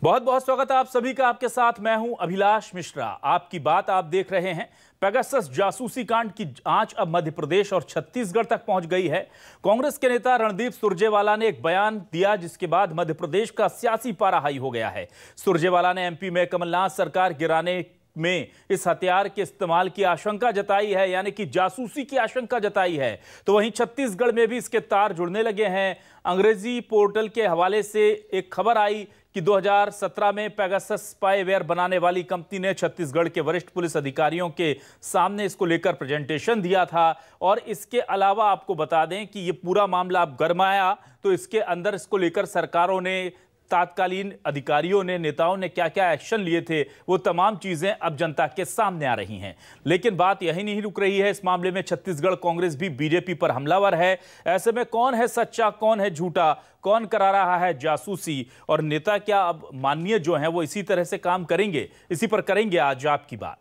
बहुत बहुत स्वागत है आप सभी का। आपके साथ मैं हूं अभिलाष मिश्रा। आपकी बात आप देख रहे हैं। पेगासस जासूसी कांड की आंच अब मध्य प्रदेश और छत्तीसगढ़ तक पहुंच गई है। कांग्रेस के नेता रणदीप सुरजेवाला ने एक बयान दिया जिसके बाद मध्य प्रदेश का सियासी पारा हाई हो गया है। सुरजेवाला ने एमपी में कमलनाथ सरकार गिराने में इस हथियार के इस्तेमाल की आशंका जताई है, यानी कि जासूसी की आशंका जताई है। तो वहीं छत्तीसगढ़ में भी इसके तार जुड़ने लगे हैं। अंग्रेजी पोर्टल के हवाले से एक खबर आई कि 2017 में पेगासस स्पाईवेयर बनाने वाली कंपनी ने छत्तीसगढ़ के वरिष्ठ पुलिस अधिकारियों के सामने इसको लेकर प्रेजेंटेशन दिया था। और इसके अलावा आपको बता दें कि ये पूरा मामला अब गरमाया तो इसके अंदर इसको लेकर सरकारों ने, तात्कालीन अधिकारियों ने, नेताओं ने क्या क्या एक्शन लिए थे, वो तमाम चीजें अब जनता के सामने आ रही हैं। लेकिन बात यही नहीं रुक रही है। इस मामले में छत्तीसगढ़ कांग्रेस भी बीजेपी पर हमलावर है। ऐसे में कौन है सच्चा, कौन है झूठा, कौन करा रहा है जासूसी, और नेता क्या अब माननीय जो हैं वो इसी तरह से काम करेंगे? इसी पर करेंगे आज आपकी बात।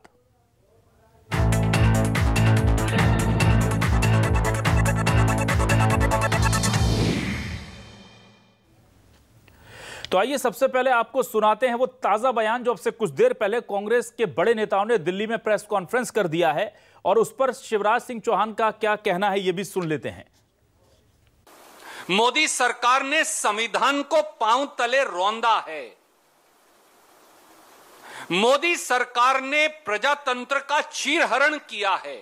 तो आइए सबसे पहले आपको सुनाते हैं वो ताजा बयान जो अब से कुछ देर पहले कांग्रेस के बड़े नेताओं ने दिल्ली में प्रेस कॉन्फ्रेंस कर दिया है, और उस पर शिवराज सिंह चौहान का क्या कहना है ये भी सुन लेते हैं। मोदी सरकार ने संविधान को पांव तले रौंदा है। मोदी सरकार ने प्रजातंत्र का चीरहरण किया है,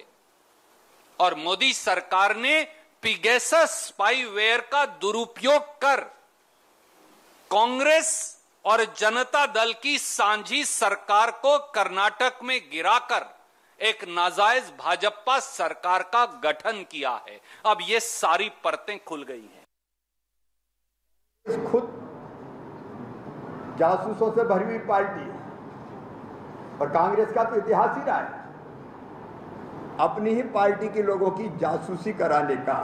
और मोदी सरकार ने पेगासस स्पाईवेयर का दुरुपयोग कर कांग्रेस और जनता दल की सांझी सरकार को कर्नाटक में गिराकर एक नाजायज भाजपा सरकार का गठन किया है। अब ये सारी परतें खुल गई हैं। खुद जासूसों से भरी हुई पार्टी है, और कांग्रेस का तो इतिहास ही रहा है अपनी ही पार्टी के लोगों की जासूसी कराने का।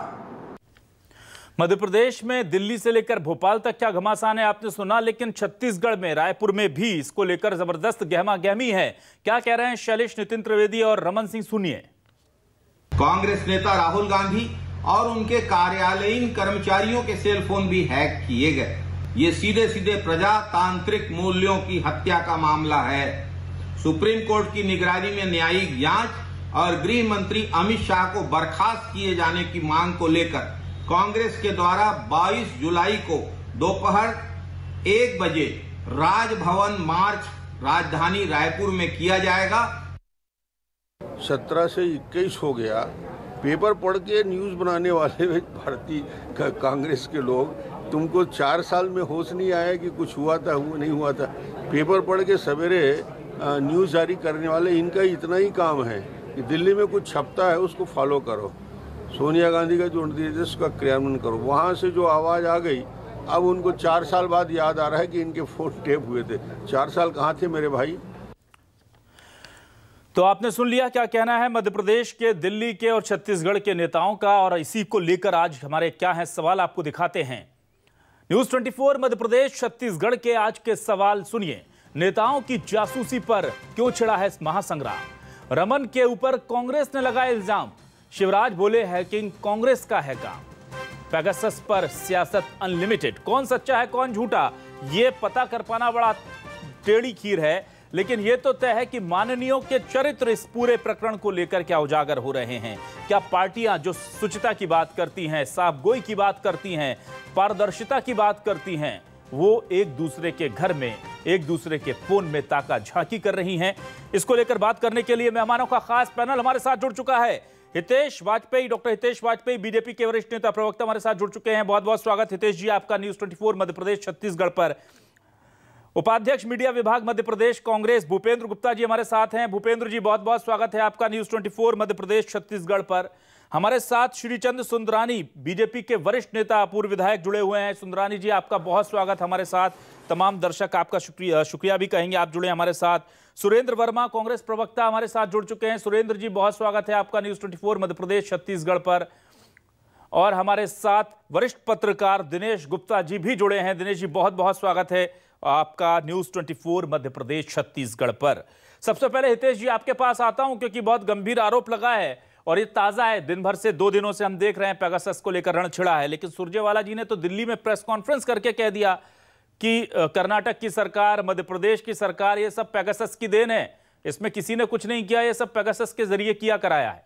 मध्य प्रदेश में दिल्ली से लेकर भोपाल तक क्या घमासान है आपने सुना, लेकिन छत्तीसगढ़ में रायपुर में भी इसको लेकर जबरदस्त गहमा गहमी है। क्या कह रहे हैं शैलेश नितिन त्रिवेदी और रमन सिंह, सुनिए। कांग्रेस नेता राहुल गांधी और उनके कार्यालयीन कर्मचारियों के सेल फोन भी हैक किए गए। ये सीधे सीधे प्रजातांत्रिक मूल्यों की हत्या का मामला है। सुप्रीम कोर्ट की निगरानी में न्यायिक जांच और गृह मंत्री अमित शाह को बर्खास्त किए जाने की मांग को लेकर कांग्रेस के द्वारा 22 जुलाई को दोपहर 1 बजे राजभवन मार्च राजधानी रायपुर में किया जाएगा। 17 से 21 हो गया। पेपर पढ़ के न्यूज बनाने वाले भारतीय कांग्रेस के लोग, तुमको 4 साल में होश नहीं आया कि कुछ हुआ था, नहीं हुआ था। पेपर पढ़ के सवेरे न्यूज जारी करने वाले, इनका इतना ही काम है कि दिल्ली में कुछ छपता है उसको फॉलो करो, सोनिया गांधी का जो निर्देश का क्रियान्वयन करो। वहां से जो आवाज आ गई, अब उनको 4 साल बाद याद आ रहा है कि इनके फोन टेप हुए थे। 4 साल कहाँ थे मेरे भाई? तो आपने सुन लिया क्या कहना है मध्य प्रदेश के, दिल्ली के और छत्तीसगढ़ के नेताओं का, और इसी को लेकर आज हमारे क्या है सवाल आपको दिखाते हैं। न्यूज 24 मध्य प्रदेश छत्तीसगढ़ के आज के सवाल सुनिए। नेताओं की जासूसी पर क्यों छिड़ा है महासंग्राम? रमन के ऊपर कांग्रेस ने लगाया इल्जाम। शिवराज बोले हैकिंग कांग्रेस का है काम। पेगासस पर सियासत अनलिमिटेड। कौन सच्चा है कौन झूठा, ये पता कर पाना बड़ा टेढ़ी खीर है। लेकिन यह तो तय है कि माननीयों के चरित्र इस पूरे प्रकरण को लेकर क्या उजागर हो रहे हैं। क्या पार्टियां जो शुचिता की बात करती हैं, साफगोई की बात करती हैं, पारदर्शिता की बात करती हैं, वो एक दूसरे के घर में, एक दूसरे के फोन में ताका झांकी कर रही हैं? इसको लेकर बात करने के लिए मेहमानों का खास पैनल हमारे साथ जुड़ चुका है। हितेश वाजपेयी, डॉक्टर हितेश वाजपेयी, बीजेपी के वरिष्ठ नेता प्रवक्ता हमारे साथ जुड़ चुके हैं। बहुत बहुत स्वागत हितेश जी आपका न्यूज 24 मध्य प्रदेश छत्तीसगढ़ पर। उपाध्यक्ष मीडिया विभाग मध्य प्रदेश कांग्रेस भूपेंद्र गुप्ता जी हमारे साथ हैं। भूपेंद्र जी बहुत बहुत स्वागत है आपका न्यूज 24 मध्य प्रदेश छत्तीसगढ़ पर। हमारे साथ श्रीचंद सुंदरानी, बीजेपी के वरिष्ठ नेता, पूर्व विधायक जुड़े हुए हैं। सुंदरानी जी आपका बहुत स्वागत हमारे साथ। तमाम दर्शक आपका शुक्रिया भी कहेंगे, आप जुड़े हमारे साथ। सुरेंद्र वर्मा कांग्रेस प्रवक्ता हमारे साथ जुड़ चुके हैं। सुरेंद्र जी बहुत स्वागत है आपका न्यूज 24 मध्य प्रदेश छत्तीसगढ़ पर। और हमारे साथ वरिष्ठ पत्रकार दिनेश गुप्ता जी भी जुड़े हैं। दिनेश जी बहुत बहुत स्वागत है आपका न्यूज 24 मध्य प्रदेश छत्तीसगढ़ पर। सबसे पहले हितेश जी आपके पास आता हूं, क्योंकि बहुत गंभीर आरोप लगा है और ये ताजा है। दिन भर से 2 दिनों से हम देख रहे हैं पेगासस को लेकर रण छिड़ा है। लेकिन सुरजेवाला जी ने तो दिल्ली में प्रेस कॉन्फ्रेंस करके कह दिया कि कर्नाटक की सरकार, मध्य प्रदेश की सरकार, ये सब पेगासस की देन है, इसमें किसी ने कुछ नहीं किया, ये सब पेगासस के जरिए किया कराया है?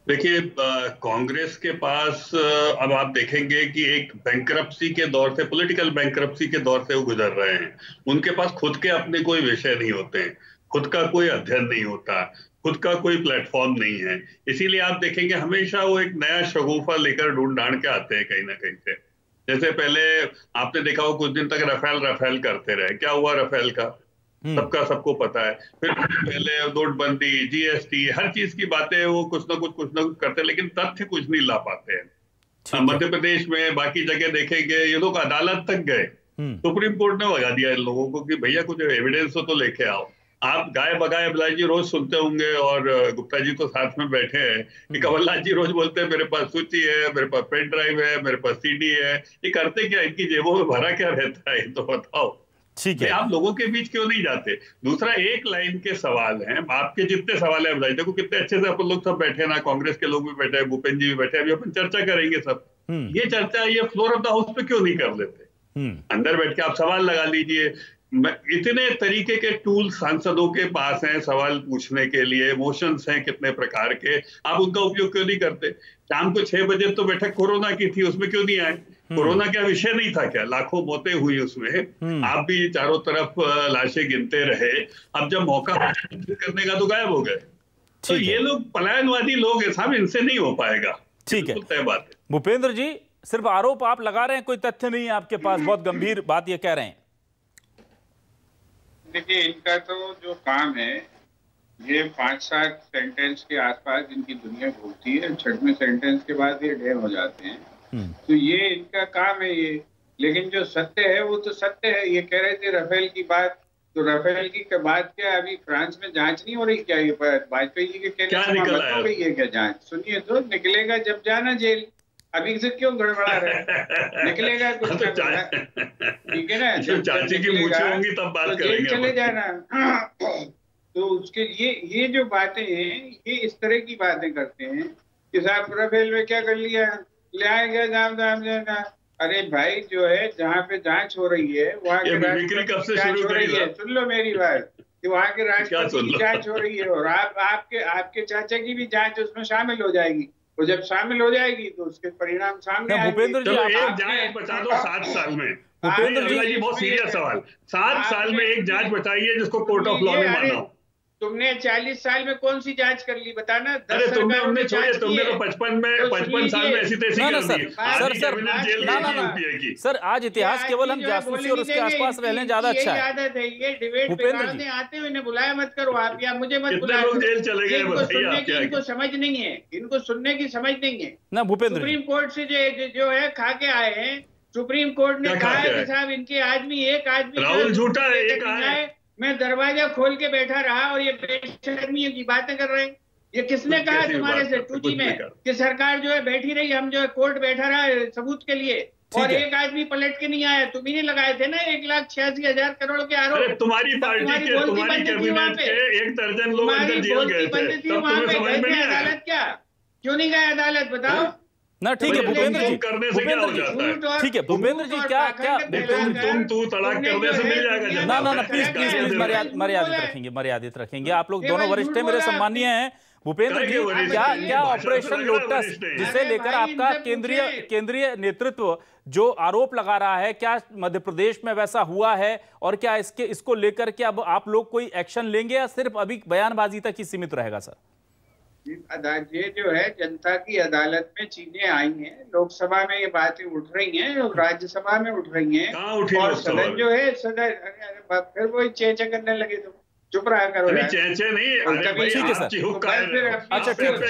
देखिए, कांग्रेस के पास अब आप देखेंगे कि एक बैंकरप्सी के दौर से, पॉलिटिकल बैंकरप्सी के दौर से वो गुजर रहे हैं। उनके पास खुद के अपने कोई विषय नहीं होते हैं, खुद का कोई अध्ययन नहीं होता, खुद का कोई प्लेटफॉर्म नहीं है। इसीलिए आप देखेंगे हमेशा वो एक नया शगुफा लेकर ढूंढ ढांड के आते हैं कहीं ना कहीं से। जैसे पहले आपने देखा हो कुछ दिन तक रफेल करते रहे, क्या हुआ रफेल का सबका सबको पता है। फिर पहले नोटबंदी, जीएसटी, हर चीज की बातें वो कुछ ना कुछ करते हैं, लेकिन तथ्य कुछ नहीं ला पाते हैं। मध्य प्रदेश में, बाकी जगह देखेंगे ये लोग अदालत तक गए, सुप्रीम कोर्ट ने भगा दिया इन लोगों को कि भैया कुछ एविडेंस हो तो लेके आओ। आप गाय बगाए बिलाई जी रोज सुनते होंगे, और गुप्ता जी तो साथ में बैठे हैं, कि कमलनाथ जी रोज बोलते हैं मेरे पास सूची है, मेरे पास पेन ड्राइव है, मेरे पास सीडी है। ये करते क्या, इनकी जेबों में भरा क्या रहता है, तो बताओ। ठीक है, आप लोगों के बीच क्यों नहीं जाते? दूसरा, एक लाइन के सवाल हैं, आपके जितने सवाल है देखो कितने अच्छे से अपन लोग सब बैठे ना, कांग्रेस के लोग भी बैठे हैं, भूपेंद्र जी भी बैठे हैं, अभी अपन चर्चा करेंगे सब। ये चर्चा ये फ्लोर ऑफ द हाउस पे क्यों नहीं कर लेते? अंदर बैठ के आप सवाल लगा लीजिए। इतने तरीके के टूल सांसदों के पास हैं सवाल पूछने के लिए, मोशंस हैं कितने प्रकार के, आप उनका उपयोग क्यों नहीं करते? शाम को 6 बजे तो बैठक कोरोना की थी, उसमें क्यों नहीं आए? कोरोना क्या विषय नहीं था क्या? लाखों मौतें हुई उसमें, आप भी चारों तरफ लाशें गिनते रहे। अब जब मौका करने का तो गायब हो गए। तो ये लोग पलायनवादी लोग हैं साहब, इनसे नहीं हो पाएगा। ठीक है, तय बात है। भूपेंद्र जी, सिर्फ आरोप आप लगा रहे हैं, कोई तथ्य नहीं है आपके पास, बहुत गंभीर बात ये कह रहे हैं। देखिए, इनका तो जो काम है, ये 5-7 सेंटेंस के आसपास इनकी दुनिया घूमती है, 6वें सेंटेंस के बाद ये डे हो जाते हैं। तो ये इनका काम है ये। लेकिन जो सत्य है वो तो सत्य है। ये कह रहे थे रफेल की बात, तो रफेल की बात क्या अभी फ्रांस में जांच नहीं हो रही क्या? ये वाजपेयी जी के कहने से हो गई है क्या जांच? सुनिए तो, निकलेगा जब जाना जेल। अभी से क्यों गड़बड़ा रहे? निकलेगा कुछ ना, ठीक है ना? जब होंगी तब बात करेंगे, चले जाना। तो उसके ये जो बातें हैं, ये इस तरह की बातें करते हैं कि साहब रफेल में क्या कर लिया, ले आएगा दाम देना। अरे भाई, जो है जहाँ पे जांच हो रही है वहाँ के जांच हो रही है, सुन लो मेरी बात, कि वहाँ के राष्ट्रपति की जांच हो रही है, और आपके चाचा की भी जांच उसमें शामिल हो जाएगी। वो जब शामिल हो जाएगी तो उसके परिणाम सामने आएंगे। भूपेंद्र जी, एक जांच बचा दो 7 साल में। भूपेंद्र जी, बहुत सीरियस सवाल, 7 साल में एक जांच बताइए जिसको कोर्ट ऑफ लॉ में माना। तुमने 40 साल में कौन सी जांच कर ली, बताना? अरे तुमने छोड़िए, तुमने तो 55 साल में ऐसी तैसी कर दी। सर, आज इतिहास केवल हम जासूसी और उसके आसपास रहने ज्यादा अच्छा है। आदत है ये डिबेट बिगाड़ने आते हुए, इन्हें बुलाया मत करो आप, या मुझे मत बुलाओ। जेल चले गए, इनको समझ नहीं है, इनको सुनने की समझ नहीं है ना। भूपेंद्र, सुप्रीम कोर्ट से जो है खा के आए हैं, सुप्रीम कोर्ट ने कहा है कि साहब इनके आदमी, एक आदमी राहुल झूठा है, एक आए, मैं दरवाजा खोल के बैठा रहा और ये बेशर्मी की बातें कर रहे हैं। ये किसने कहा तुम्हारे से टूटी में कि सरकार जो है बैठी रही, हम जो है कोर्ट बैठा रहा है सबूत के लिए, और एक आदमी पलट के नहीं आया? तुम ही ने लगाए थे ना 1,86,000 करोड़ के आरोप। तुम्हारी पार्टी के, तुम्हारी कैबिनेट के 1 दर्जन लोग अंदर जेल गए थे, तब तुम्हें समझ में नहीं आया? अदालत क्या, क्यों नहीं गए अदालत, बताओ ना। ठीक है भूपेंद्र जी, करने से क्या हो जाता है? ठीक है भूपेंद्र जी, क्या तुम तलाक करने से मिल जाएगा? ना, प्लीज मर्यादित रखेंगे। आप लोग दोनों वरिष्ठ हैं, मेरे सम्मानीय हैं। भूपेंद्र जी, क्या ऑपरेशन लोटस, जिसे लेकर आपका केंद्रीय नेतृत्व जो आरोप लगा रहा है, क्या मध्य प्रदेश में वैसा हुआ है? और क्या इसको लेकर के अब आप लोग कोई एक्शन लेंगे, या सिर्फ अभी बयानबाजी तक ही सीमित रहेगा? सर, ये जो है जनता की अदालत में चीजें आई हैं, लोकसभा में ये बातें उठ रही हैं और राज्यसभा में उठ रही हैं, और सदन जो है फिर वो चेचे करने लगे। तो चुप रहा करो। चेचे नहीं, ठीक है सर, अच्छा ठीक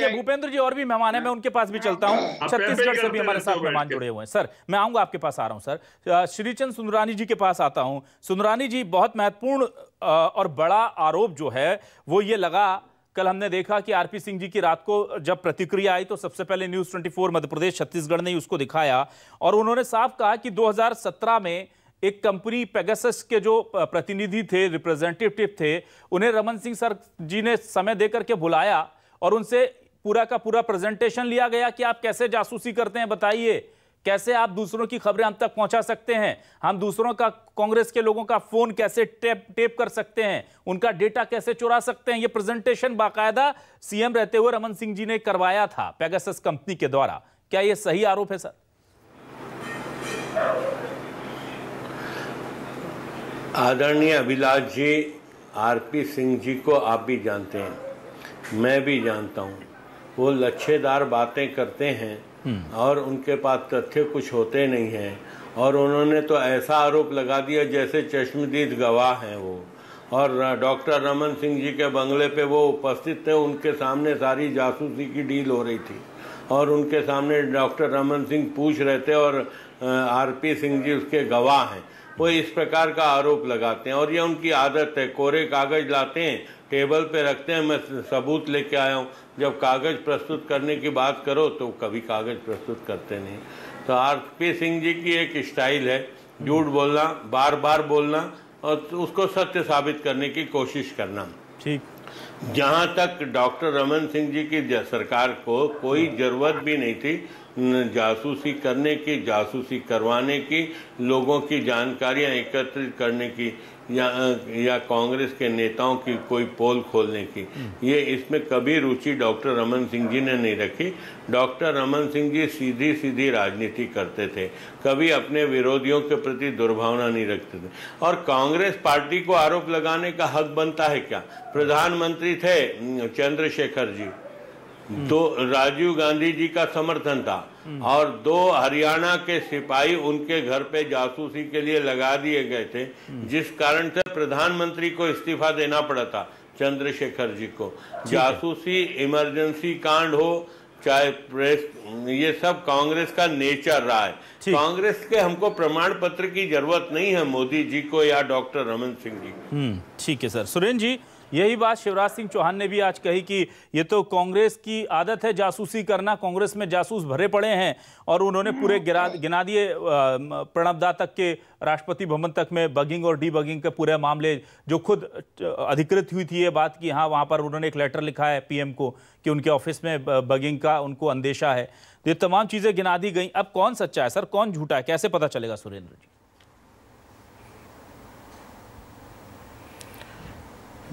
है भूपेंद्र जी, और भी मेहमान है, मैं उनके पास भी चलता हूं। छत्तीसगढ़ से भी हमारे साथ मेहमान जुड़े हुए हैं। सर, मैं आऊंगा, आपके पास आ रहा हूं। सर, श्रीचंद सुंदरानी जी के पास आता हूं। सुंदरानी जी, बहुत महत्वपूर्ण और बड़ा आरोप जो है वो ये लगा, कल हमने देखा कि आरपी सिंह जी की रात को जब प्रतिक्रिया आई तो सबसे पहले न्यूज 24 मध्य प्रदेश छत्तीसगढ़ ने उसको दिखाया, और उन्होंने साफ कहा कि 2017 में एक कंपनी पेगासस के जो प्रतिनिधि थे, रिप्रेजेंटेटिव थे, उन्हें रमन सिंह सर जी ने समय देकर के बुलाया और उनसे पूरा का पूरा प्रेजेंटेशन लिया गया कि आप कैसे जासूसी करते हैं, बताइए कैसे आप दूसरों की खबरें हम तक पहुंचा सकते हैं, हम दूसरों का, कांग्रेस के लोगों का फोन कैसे टेप कर सकते हैं, उनका डेटा कैसे चुरा सकते हैं। ये प्रेजेंटेशन बाकायदा सीएम रहते हुए रमन सिंह जी ने करवाया था पेगासस कंपनी के द्वारा। क्या यह सही आरोप है सर? आदरणीय अभिलाष जी, आरपी सिंह जी को आप भी जानते हैं, मैं भी जानता हूं। वो लच्छेदार बातें करते हैं और उनके पास तथ्य कुछ होते नहीं हैं, और उन्होंने तो ऐसा आरोप लगा दिया जैसे चश्मदीद गवाह हैं वो। और डॉक्टर रमन सिंह जी के बंगले पे वो उपस्थित थे, उनके सामने सारी जासूसी की डील हो रही थी और उनके सामने डॉक्टर रमन सिंह पूछ रहे थे और आरपी सिंह जी उसके गवाह हैं। वो इस प्रकार का आरोप लगाते हैं और ये उनकी आदत है। कोरे कागज लाते हैं, टेबल पे रखते हैं, मैं सबूत लेके आया हूँ। जब कागज प्रस्तुत करने की बात करो तो कभी कागज प्रस्तुत करते नहीं। तो आरपी सिंह जी की एक स्टाइल है झूठ बोलना, बार बार बोलना और उसको सत्य साबित करने की कोशिश करना। ठीक, जहां तक डॉक्टर रमन सिंह जी की सरकार को कोई जरूरत भी नहीं थी जासूसी करने की, जासूसी करवाने की, लोगों की जानकारियां एकत्रित करने की या कांग्रेस के नेताओं की कोई पोल खोलने की, ये इसमें कभी रुचि डॉक्टर रमन सिंह जी ने नहीं रखी। डॉक्टर रमन सिंह जी सीधी सीधी राजनीति करते थे, कभी अपने विरोधियों के प्रति दुर्भावना नहीं रखते थे। और कांग्रेस पार्टी को आरोप लगाने का हक बनता है क्या? प्रधानमंत्री थे चंद्रशेखर जी, तो राजीव गांधी जी का समर्थन था और 2 हरियाणा के सिपाही उनके घर पे जासूसी के लिए लगा दिए गए थे, जिस कारण से प्रधानमंत्री को इस्तीफा देना पड़ा था चंद्रशेखर जी को। जासूसी, इमरजेंसी कांड हो चाहे प्रेस, ये सब कांग्रेस का नेचर रहा है। कांग्रेस के हमको प्रमाण पत्र की जरूरत नहीं है मोदी जी को या डॉक्टर रमन सिंह जी। ठीक है सर। सुरेंद्र जी, यही बात शिवराज सिंह चौहान ने भी आज कही कि ये तो कांग्रेस की आदत है जासूसी करना, कांग्रेस में जासूस भरे पड़े हैं, और उन्होंने पूरे गिना दिए प्रणब दा तक के राष्ट्रपति भवन तक में बगिंग और डीबगिंग के पूरे मामले, जो खुद अधिकृत हुई थी ये बात कि हाँ वहाँ पर उन्होंने एक लेटर लिखा है पीएम को कि उनके ऑफिस में बगिंग का उनको अंदेशा है। ये तमाम चीज़ें गिना दी गई। अब कौन सच्चा है सर, कौन झूठा है, कैसे पता चलेगा सुरेंद्र जी?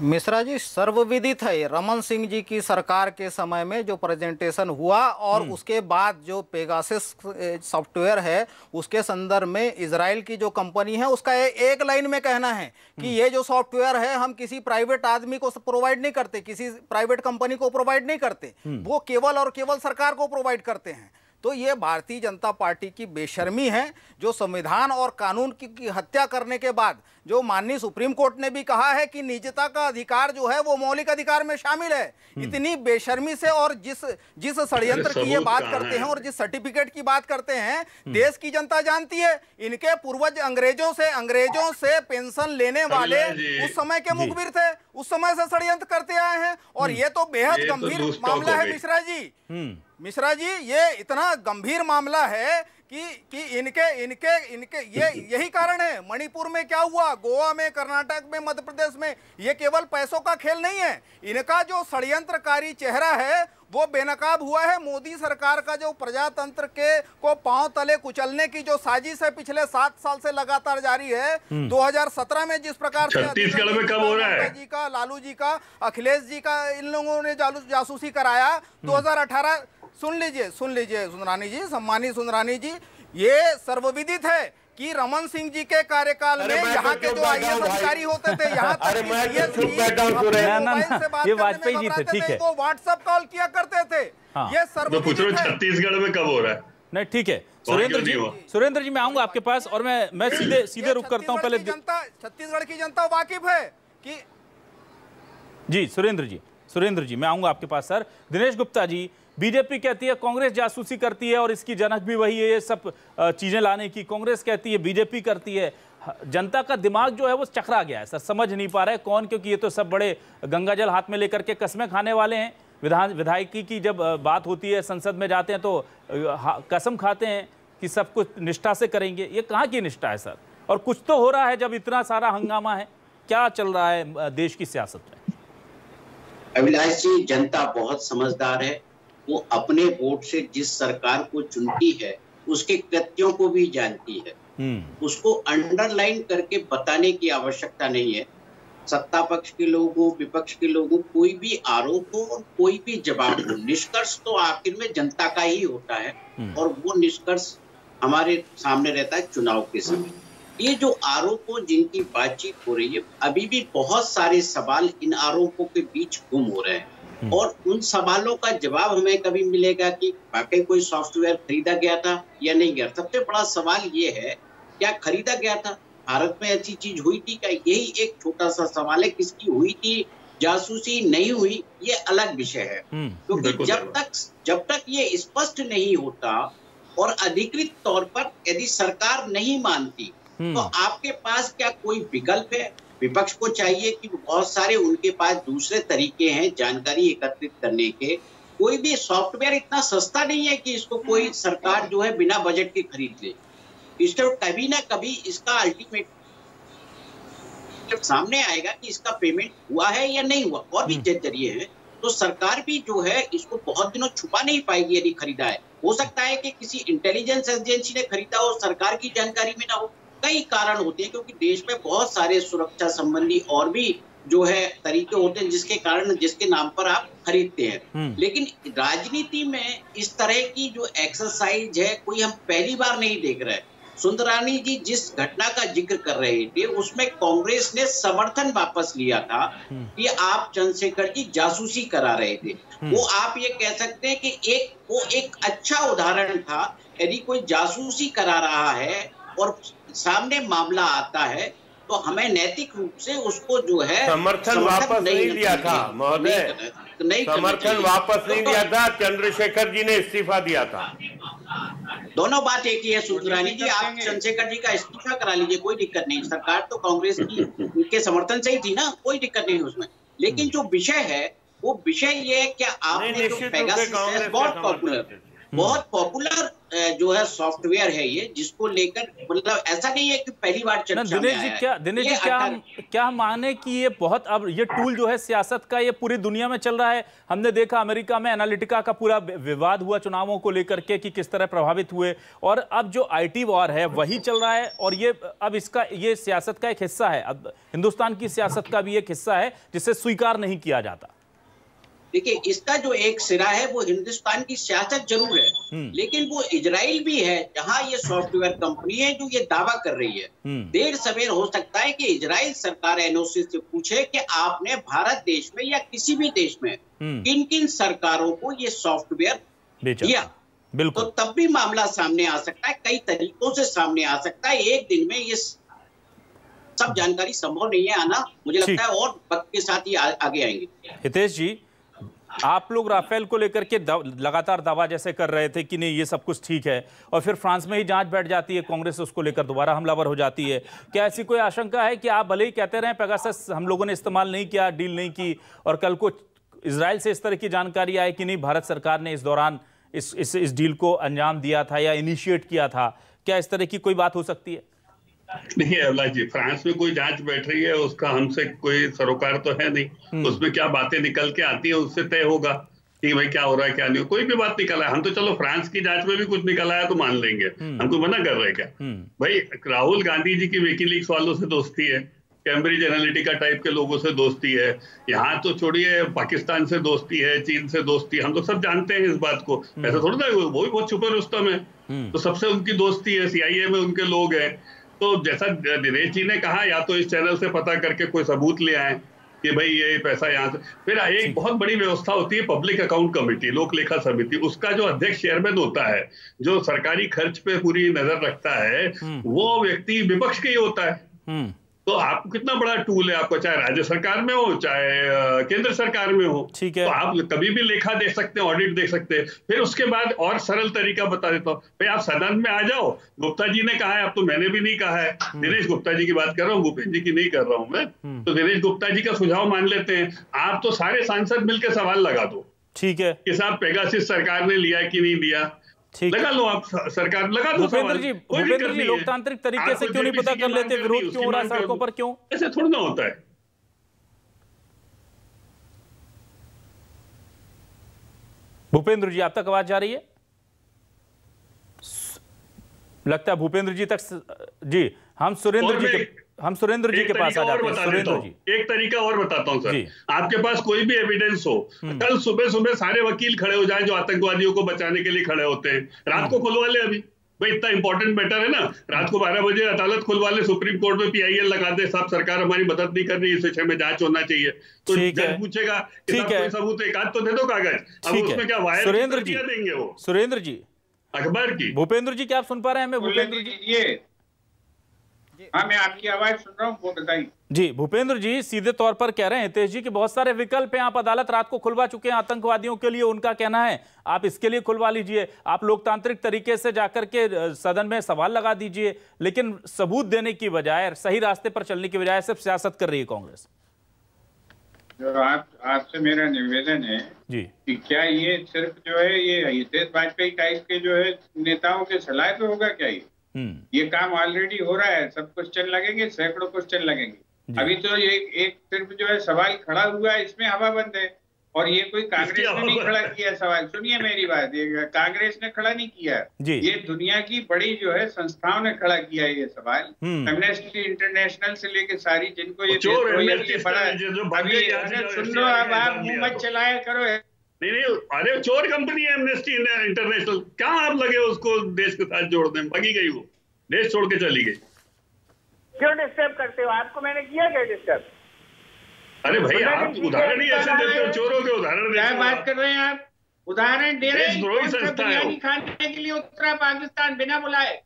मिश्रा जी, सर्वविदित है रमन सिंह जी की सरकार के समय में जो प्रेजेंटेशन हुआ और उसके बाद जो पेगासस सॉफ्टवेयर है उसके संदर्भ में इजराइल की जो कंपनी है उसका एक लाइन में कहना है कि ये जो सॉफ्टवेयर है हम किसी प्राइवेट आदमी को प्रोवाइड नहीं करते, किसी प्राइवेट कंपनी को प्रोवाइड नहीं करते, वो केवल और केवल सरकार को प्रोवाइड करते हैं। तो ये भारतीय जनता पार्टी की बेशर्मी है जो संविधान और कानून की हत्या करने के बाद, जो माननीय सुप्रीम कोर्ट ने भी कहा है कि निजता का अधिकार जो है वो मौलिक अधिकार में शामिल है, इतनी बेशर्मी से और जिस षड्यंत्र की ये बात करते हैं और जिस सर्टिफिकेट की बात करते हैं, देश की जनता जानती है। इनके पूर्वज अंग्रेजों से पेंशन लेने वाले उस समय के मुखबिर थे, उस समय से षड्यंत्र करते आए हैं। और ये तो बेहद गंभीर मामला है मिश्रा जी, ये इतना गंभीर मामला है कि इनके यही कारण है। मणिपुर में क्या हुआ, गोवा में, कर्नाटक में, मध्य प्रदेश में, ये केवल पैसों का खेल नहीं है। इनका जो षड्यंत्रकारी चेहरा है वो बेनकाब हुआ है। मोदी सरकार का जो प्रजातंत्र को पांव तले कुचलने की जो साजिश है पिछले 7 साल से लगातार जारी है, 2017 में जिस प्रकार से छत्तीसगढ़ में कब हो रहा है जी का, लालू जी का, अखिलेश जी का, इन लोगों ने जासूसी कराया 2018। सुन लीजिए सुंदरानी जी, सम्मानित सुंदरानी जी, ये सर्वविदित है कि रमन सिंह जी के कार्यकाल में यहाँ के जो IAS अधिकारी होते थे, यहाँ तक ये वाजपेयी जी थे, ठीक है, वो व्हाट्सएप कॉल किया करते थे। ये सर्वविदित है। छत्तीसगढ़ में कब हो रहा है? नहीं, ठीक है सुरेंद्र जी मैं आऊंगा आपके पास और मैं सीधे रुक करता हूं। पहले छत्तीसगढ़ की जनता वाकिफ है कि जी सुरेंद्र जी मैं आऊंगा आपके पास। सर दिनेश गुप्ता जी, बीजेपी कहती है कांग्रेस जासूसी करती है और इसकी जनक भी वही है, ये सब चीजें लाने की कांग्रेस कहती है, बीजेपी करती है। जनता का दिमाग जो है वो चकरा गया है सर, समझ नहीं पा रहा है कौन, क्योंकि ये तो सब बड़े गंगाजल हाथ में लेकर के कस्में खाने वाले हैं। विधायकी की जब बात होती है, संसद में जाते हैं तो कसम खाते हैं कि सब कुछ निष्ठा से करेंगे। ये कहाँ की निष्ठा है सर? और कुछ तो हो रहा है जब इतना सारा हंगामा है। क्या चल रहा है देश की सियासत में? अभिलाष जी, जनता बहुत समझदार है वो अपने वोट से जिस सरकार को चुनती है उसके कृत्यों को भी जानती है। उसको अंडरलाइन करके बताने की आवश्यकता नहीं है। सत्ता पक्ष के लोग हो, विपक्ष के लोग हो, कोई भी आरोप हो और कोई भी जवाब हो, निष्कर्ष तो आखिर में जनता का ही होता है और वो निष्कर्ष हमारे सामने रहता है चुनाव के समय। ये जो आरोप हो, जिनकी बातचीत हो रही है, अभी भी बहुत सारे सवाल इन आरोपों के बीच गुम हो रहे हैं और उन सवालों का जवाब हमें कभी मिलेगा कि वाकई कोई सॉफ्टवेयर खरीदा गया था या नहीं गया। सबसे बड़ा सवाल ये है, क्या खरीदा गया था? भारत में ऐसी चीज हुई थी क्या? यही एक छोटा सा सवाल है। किसकी हुई थी, जासूसी नहीं हुई, ये अलग विषय है। क्योंकि जब तक ये स्पष्ट नहीं होता और अधिकृत तौर पर यदि सरकार नहीं मानती तो आपके पास क्या कोई विकल्प है? विपक्ष को चाहिए कि बहुत सारे उनके पास दूसरे तरीके हैं जानकारी एकत्रित करने के। कोई भी सॉफ्टवेयर इतना सस्ता नहीं है कि इसको कोई सरकार जो है बिना बजट के खरीद ले। इसलिए कभी ना कभी इसका अल्टीमेट जब सामने आएगा कि इसका पेमेंट हुआ है या नहीं हुआ, और भी जरिए हैं, तो सरकार भी जो है इसको बहुत दिनों छुपा नहीं पाएगी यदि खरीदा है। हो सकता है कि किसी इंटेलिजेंस एजेंसी ने खरीदा हो, सरकार की जानकारी में ना हो। कई कारण होते हैं क्योंकि देश में बहुत सारे सुरक्षा संबंधी और भी जो है तरीके होते हैं जिसके कारण जिसके नाम पर आप खरीदते हैं। लेकिन राजनीति में इस तरह की जो एक्सरसाइज है कोई हम पहली बार नहीं देख रहे हैं। सुंदरानी जी जिस घटना का जिक्र कर रहे थे उसमें कांग्रेस ने समर्थन वापस लिया था कि आप चंद्रशेखर जी जासूसी करा रहे थे। वो आप ये कह सकते हैं कि वो एक अच्छा उदाहरण था। यदि कोई जासूसी करा रहा है और सामने मामला आता है तो हमें नैतिक रूप से उसको जो है समर्थन वापस नहीं लिया था महोदय, समर्थन वापस नहीं लिया था। चंद्रशेखर जी ने इस्तीफा दिया था। दोनों बात एक ही है सुंदरानी जी, आप चंद्रशेखर जी का इस्तीफा करा लीजिए, कोई दिक्कत नहीं। सरकार तो कांग्रेस की उनके समर्थन से ही थी ना, कोई दिक्कत नहीं उसमें। लेकिन जो विषय है वो विषय ये है क्या आपने जो पेगासस है बहुत पॉपुलर जो है सॉफ्टवेयर है ये, जिसको लेकर मतलब ऐसा नहीं है कि पहली बार चर्चा में आया है। दिनेश जी क्या माने कि ये बहुत अब ये टूल जो है सियासत का ये पूरी दुनिया में चल रहा है। हमने देखा अमेरिका में एनालिटिका का पूरा विवाद हुआ चुनावों को लेकर के कि किस तरह प्रभावित हुए, और अब जो IT वॉर है वही चल रहा है और ये अब इसका ये सियासत का एक हिस्सा है। अब हिंदुस्तान की सियासत का भी एक हिस्सा है जिसे स्वीकार नहीं किया जाता। देखिए इसका जो एक सिरा है वो हिंदुस्तान की सियासत जरूर है, लेकिन वो इजराइल भी है जहां ये सॉफ्टवेयर कंपनी है जो ये दावा कर रही है। देर सवेर हो सकता है कि इजराइल सरकार एनओसी से पूछे कि आपने भारत देश में या किसी भी देश में किन किन सरकारों को ये सॉफ्टवेयर दिया। बिल्कुल, तो तब भी मामला सामने आ सकता है, कई तरीकों से सामने आ सकता है। एक दिन में ये सब जानकारी संभव नहीं है आना, मुझे लगता है और वक्त के साथ ही आगे आएंगे। हितेश जी, आप लोग राफेल को लेकर के लगातार दावा जैसे कर रहे थे कि नहीं ये सब कुछ ठीक है, और फिर फ्रांस में ही जांच बैठ जाती है, कांग्रेस उसको लेकर दोबारा हमलावर हो जाती है। क्या ऐसी कोई आशंका है कि आप भले ही कहते रहे पेगासस हम लोगों ने इस्तेमाल नहीं किया, डील नहीं की, और कल को इजराइल से इस तरह की जानकारी आए कि नहीं भारत सरकार ने इस दौरान इस डील को अंजाम दिया था या इनिशिएट किया था, क्या इस तरह की कोई बात हो सकती है? देखिए अवलाज जी, फ्रांस में कोई जांच बैठ रही है उसका हमसे कोई सरोकार तो है नहीं। उसमें क्या बातें निकल के आती है उससे तय होगा कि भाई क्या हो रहा है क्या नहीं। कोई भी बात निकल आया, हम तो चलो फ्रांस की जांच में भी कुछ निकल आया तो मान लेंगे, हमको मना कर रहे क्या। भाई राहुल गांधी जी की विकीलीक्स वालों से दोस्ती है, कैम्ब्रिज एनालिटिका टाइप के लोगों से दोस्ती है, यहाँ तो छोड़िए पाकिस्तान से दोस्ती है, चीन से दोस्ती है, हम लोग सब जानते हैं इस बात को। ऐसा थोड़ा था, वो भी बहुत छुपे रुस्तम है, तो सबसे उनकी दोस्ती है, CIA में उनके लोग हैं। तो जैसा दिनेश जी ने कहा, या तो इस चैनल से पता करके कोई सबूत ले आए कि भाई ये पैसा यहाँ से। फिर एक बहुत बड़ी व्यवस्था होती है पब्लिक अकाउंट कमेटी, लोक लेखा समिति, उसका जो अध्यक्ष चेयरमैन होता है, जो सरकारी खर्च पे पूरी नजर रखता है, वो व्यक्ति विपक्ष के ही होता है। तो आपको कितना बड़ा टूल है, आपको चाहे राज्य सरकार में हो चाहे केंद्र सरकार में हो, ठीक है, तो आप कभी भी लेखा देख सकते हैं, ऑडिट देख सकते हैं। फिर उसके बाद और सरल तरीका बता देता हूँ, भाई आप सदन में आ जाओ, गुप्ता जी ने कहा है, अब तो मैंने भी नहीं कहा है, दिनेश गुप्ता जी की बात कर रहा हूँ, भूपेन्द्र जी की नहीं कर रहा हूँ मैं, तो दिनेश गुप्ता जी का सुझाव मान लेते हैं। आप तो सारे सांसद मिलकर सवाल लगा दो, ठीक है, कि साहब पेगासस सरकार ने लिया कि नहीं दिया, लगा लो आप, सरकार लगा दो। भूपेन्द्र जी लोकतांत्रिक तरीके से क्यों नहीं पता कर लेते, विरोध क्यों हो रहा है सड़कों पर, क्यों? ऐसे थोड़ा ना होता है। भूपेंद्र जी, आप तक आवाज जा रही है? लगता है भूपेंद्र जी तक। जी, हम सुरेंद्र जी के पास आ जाते हैं। सुरेंद्र जी, एक तरीका और बताता हूं सर। आपके पास कोई भी एविडेंस हो, कल सुबह सुबह सारे वकील खड़े हो जाए जो आतंकवादियों को बचाने के लिए खड़े होते हैं, रात को खुलवा ले। अभी भाई इतना इंपॉर्टेंट मैटर है ना, रात को 12 बजे अदालत खुलवा ले, सुप्रीम कोर्ट में PIL लगा दे, सब सरकार हमारी मदद नहीं कर रही, इस विषय में जांच होना चाहिए। तो जज पूछेगा कि कोई सबूत एक आध तो दे दो कागज। अब उसमें क्या वायर सुरेंद्र जी देंगे वो? सुरेंद्र जी, अखबार की। भूपेंद्र जी, क्या आप सुन पा रहे हैं हमें? भूपेंद्र जी, हाँ, मैं आपकी आवाज सुन रहा हूँ, वो बताइए। जी, भूपेंद्र जी सीधे तौर पर कह रहे हैं हितेश जी कि बहुत सारे विकल्प हैं, आप अदालत रात को खुलवा चुके हैं आतंकवादियों के लिए, उनका कहना है आप इसके लिए खुलवा लीजिए, आप लोकतांत्रिक तरीके से जाकर के सदन में सवाल लगा दीजिए, लेकिन सबूत देने की बजाय, सही रास्ते पर चलने की बजाय सिर्फ सियासत कर रही है कांग्रेस। जो आपसे मेरा निवेदन है जी कि क्या ये सिर्फ जो है ये हितेश वाजपेयी टाइप के जो है नेताओं के सलाह पे होगा क्या? ये काम ऑलरेडी हो रहा है, सब क्वेश्चन लगेंगे, सैकड़ों क्वेश्चन लगेंगे। अभी तो ये एक सिर्फ जो है सवाल खड़ा हुआ है, इसमें हवा बंद है। और ये कोई कांग्रेस ने नहीं खड़ा किया सवाल, सुनिए मेरी बात, ये कांग्रेस ने खड़ा नहीं किया, ये दुनिया की बड़ी जो है संस्थाओं ने खड़ा किया है ये सवाल। एमनेस्टी इंटरनेशनल से लेके सारी जिनको ये बड़ा है, अभी सुन लो, अब आप मुंह मत चलाया करो। नहीं, अरे चोर कंपनी है एमनेस्टी इंटरनेशनल, क्या आप लगे उसको देश के साथ जोड़ने में? भागी गई वो, देश छोड़ के चली गई। क्यों डिस्टर्ब करते हो? आपको मैंने किया क्या डिस्टर्ब? अरे भाई, आप उदाहरण ही ऐसे देते हो, चोरों के उदाहरण क्या बात कर रहे हैं आप? उदाहरण दे रहे हैं। बिरयानी खाने के लिए उत्तरा पाकिस्तान बिना बुलाए,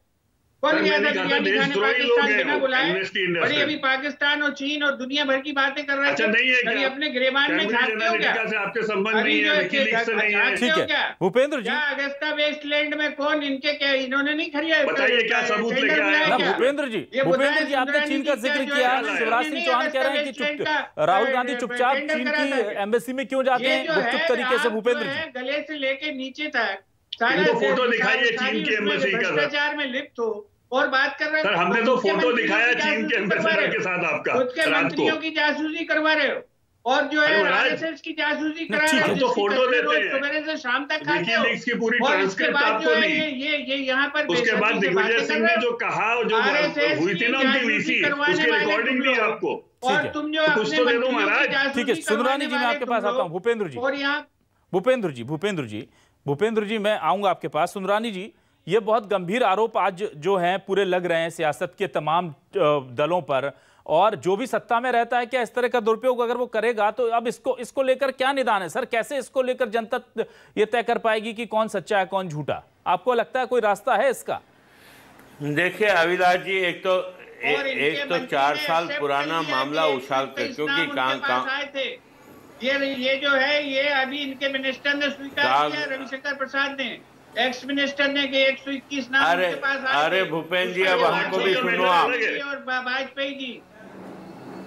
कौन गया था बिरयानी खाने पाकिस्तान बिना बुलाए? बड़ी अभी पाकिस्तान और चीन और दुनिया भर की बातें कर रहे थे। नहीं है क्या? अपने गिरेबान में झांकते हो क्या? से आपके संबंध नहीं है, विकीलीक्स से नहीं है। ठीक है भूपेंद्र जी, अगस्ता वेस्टलैंड में कौन इनके क्या इन्होंने नहीं खरीदा? बताइए क्या सबूत लेके आए? भूपेंद्र जी, आपने चीन का जिक्र किया, शिवराज सिंह चौहान कह रहे हैं कि राहुल गांधी चुपचाप चीन की एम्बेसी में क्यों जाते हैं गुपचुप तरीके से? भूपेंद्र जी, गले से लेके नीचे तक सारा फोटो दिखाइए चीन की एम्बेसी का, भ्रष्टाचार में लिप्त हो और बात कर रहे हैं। हमने तो फोटो दिखाया चीन के एम्बेसडर के साथ आपका, खुद के मंत्रियों की जासूसी करवा रहे हो और जो है RSS की जासूसी करा रहे हो। तो फोटो देते हैं, सुबह से शाम तक खाते हो। की पूरी ट्रांसक्रिप्ट आपको नहीं। ये यहाँ पर उसके बाद दिग्विजय सिंह ने जो कहा, जो हुई थी ना उनकी VC, उसकी रिकॉर्डिंग दी आपको। और तुम जो कुछ तो दे दो महाराज। ठीक है सुंदरानी जी, मैं आपके पास आता हूँ। भूपेंद्र जी, और यहाँ भूपेंद्र जी मैं आऊंगा आपके पास। सुंदरानी जी, ये बहुत गंभीर आरोप आज जो हैं पूरे लग रहे हैं सियासत के तमाम दलों पर, और जो भी सत्ता में रहता है क्या इस तरह का दुरुपयोग अगर वो करेगा तो अब इसको लेकर क्या निदान है सर? कैसे इसको लेकर जनता ये तय कर पाएगी कि कौन सच्चा है कौन झूठा? आपको लगता है कोई रास्ता है इसका? देखिए अविनाश जी, एक तो 4 साल पुराना मामला उछाल कर, क्योंकि ये जो है ये अभी इनके मिनिस्टर ने स्वीकार किया, रविशंकर प्रसाद ने, एक्स मिनिस्टर ने कि 121 नाम उनके पास आए। अरे भूपेंद्र जी, अब हमको भी सुनो आप। और वाजपेयी जी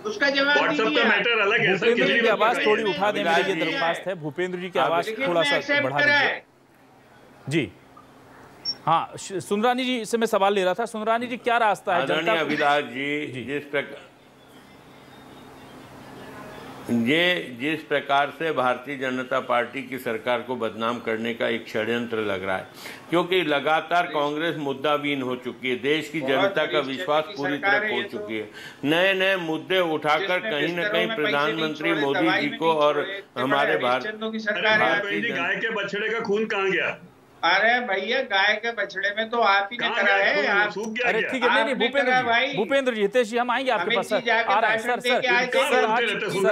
उसका जवाब दीजिए। भूपेंद्र जी की आवाज थोड़ी उठा दें, मेरी ये दरख्वास्त है। भूपेंद्र जी की आवाज थोड़ा सा बढ़ा दीजिए। जी हाँ, सुंदरानी जी से मैं सवाल ले रहा था। सुंदरानी जी, क्या रास्ता है जनता? अविनाश जी, जिस प्रकार से भारतीय जनता पार्टी की सरकार को बदनाम करने का एक षड्यंत्र लग रहा है, क्योंकि लगातार कांग्रेस मुद्दाविहीन हो चुकी है, देश की जनता का विश्वास पूरी तरह खो चुकी है। नए नए मुद्दे उठाकर कहीं न कहीं प्रधानमंत्री मोदी जी को और हमारे भारतीय गाय के बछड़े का खून कहाँ गया? अरे भैया, गाय के बछड़े में तो आप ही ने करा है। अरे ठीक है, नहीं भूपेंद्र जी, हितेश जी हम आएंगे आपके पास। आ रहा है सर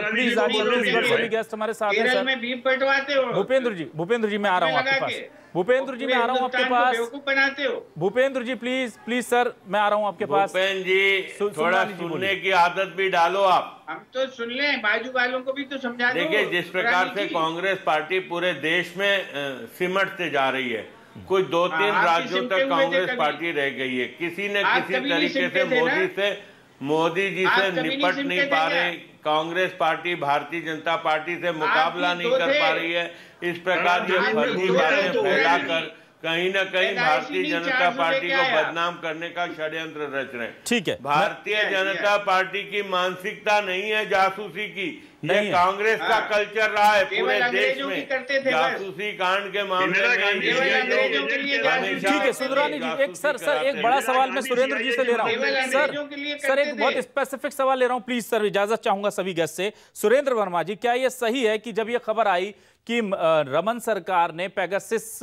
प्लीज सभी गेस्ट हमारे साथ हैं सर। भूपेंद्र जी मैं आ रहा हूँ आपके पास। भूपेंद्र जी मैं आ रहा हूँ आपके पास। बनाते हो भूपेंद्र जी, प्लीज सर मैं आ रहा हूँ आपके पास। भूपेंद्र जी, थोड़ा सुनने की आदत भी डालो आप। हम तो सुन लें, बाजू वालों को भी तो समझा दो। देखिए, जिस प्रकार से कांग्रेस पार्टी पूरे देश में सिमटते जा रही है, कुछ 2-3 राज्यों तक कांग्रेस पार्टी रह गई है। किसी न किसी तरीके से मोदी जी से निपट नहीं पा रहे। कांग्रेस पार्टी भारतीय जनता पार्टी से मुकाबला नहीं कर पा रही है। इस प्रकार ये फर्जी बातें फैलाकर कहीं न कहीं भारतीय जनता पार्टी को बदनाम करने का षड्यंत्र रच रहे हैं। ठीक है, भारतीय जनता पार्टी की मानसिकता नहीं है जासूसी की, ये कांग्रेस का कल्चर रहा है पूरे देश में, जासूसी कांड के मामले में। ठीक है सुंदरानी जी, एक सर एक बड़ा सवाल मैं सुरेंद्र जी से ले रहा हूँ। सर एक बहुत स्पेसिफिक सवाल ले रहा हूँ प्लीज सर, इजाजत चाहूंगा सभी गेस्ट से। सुरेंद्र वर्मा जी, क्या यह सही है कि जब यह खबर आई कि रमन सरकार ने पेगासिस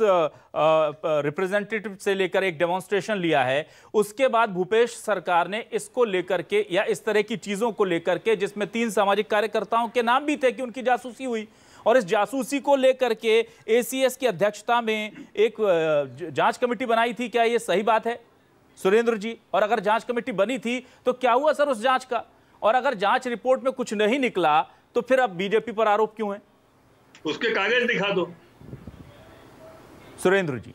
रिप्रेजेंटेटिव से लेकर एक डेमोन्स्ट्रेशन लिया है, उसके बाद भूपेश सरकार ने इसको लेकर के या इस तरह की चीजों को लेकर के, जिसमें 3 सामाजिक कार्यकर्ताओं के नाम भी थे कि उनकी जासूसी हुई, और इस जासूसी को लेकर के एसीएस की अध्यक्षता में एक जांच कमेटी बनाई थी, क्या यह सही बात है सुरेंद्र जी? और अगर जांच कमेटी बनी थी तो क्या हुआ सर उस जांच का? और अगर जांच रिपोर्ट में कुछ नहीं निकला तो फिर अब बीजेपी पर आरोप क्यों है? उसके कागज दिखा दो सुरेंद्र जी।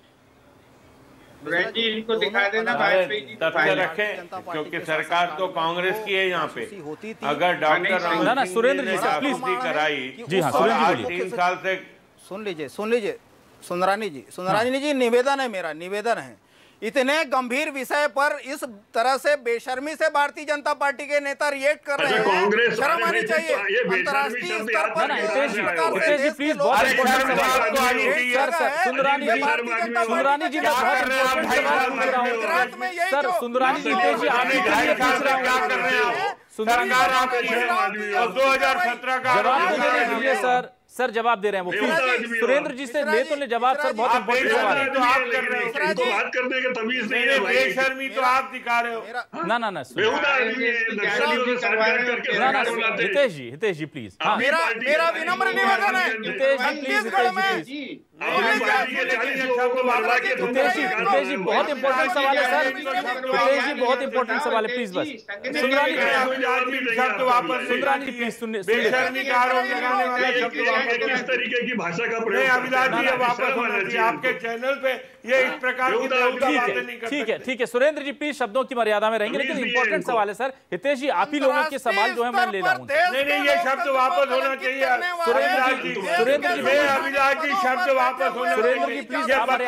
इनको दिखा देना, तथ्य रखें, क्योंकि सरकार तो कांग्रेस की है यहाँ पे। अगर डॉक्टर ना सुरेंद्र जी से प्लीज कराई, जी हाँ सुरेंद्र जी 3 साल से सुन लीजिए सुंदरानी जी, निवेदन है, मेरा निवेदन है, इतने गंभीर विषय पर इस तरह से बेशर्मी से भारतीय जनता पार्टी के नेता रिएक्ट कर रहे हैं, शर्म आनी चाहिए। अंतर्राष्ट्रीय स्तर पर प्लीज बहुत सुंदरानी जी सर, सुंदरानी जी आने के लिए पूछ रहा हूँ, सुंदरानी 2017 का जवाब दीजिए सर जवाब दे रहे हैं वो, प्लीज सुरेंद्र जी से ले तो ले जवाब सर, बहुत इंपॉर्टेंट सवाल है। तो आप कर रहे हो, बात करने का तमीज नहीं है, बेशर्मी तो आप दिखा रहे हो। ना हितेश जी प्लीज, मेरा विनम्र निवेदन है, छत्तीसगढ़ में हितेश जी बहुत इंपॉर्टेंट सवाल है सर, हितेश जी बहुत इंपॉर्टेंट सवाल है, प्लीज बस सुंदरानी प्लीज सुनिए, बेशर्मी का आरोप लगाने वाला शब्द किस तरीके की भाषा का प्रयोग? अभिलाष जी वापस होना चाहिए आपके चैनल पे, ये इस प्रकार की बातें नहीं करते। ठीक है सुरेंद्र जी प्लीज शब्दों की मर्यादा में रहेंगे, लेकिन इंपॉर्टेंट सवाल है सर। हितेश जी आप ही लोगों के सवाल जो है मैं ले रहा हूँ। नहीं ये शब्द वापस होना चाहिए सुरेंद्र जी, अभिलाष जी शब्द वापस होना, सुरेंद्र जी प्लीज आपके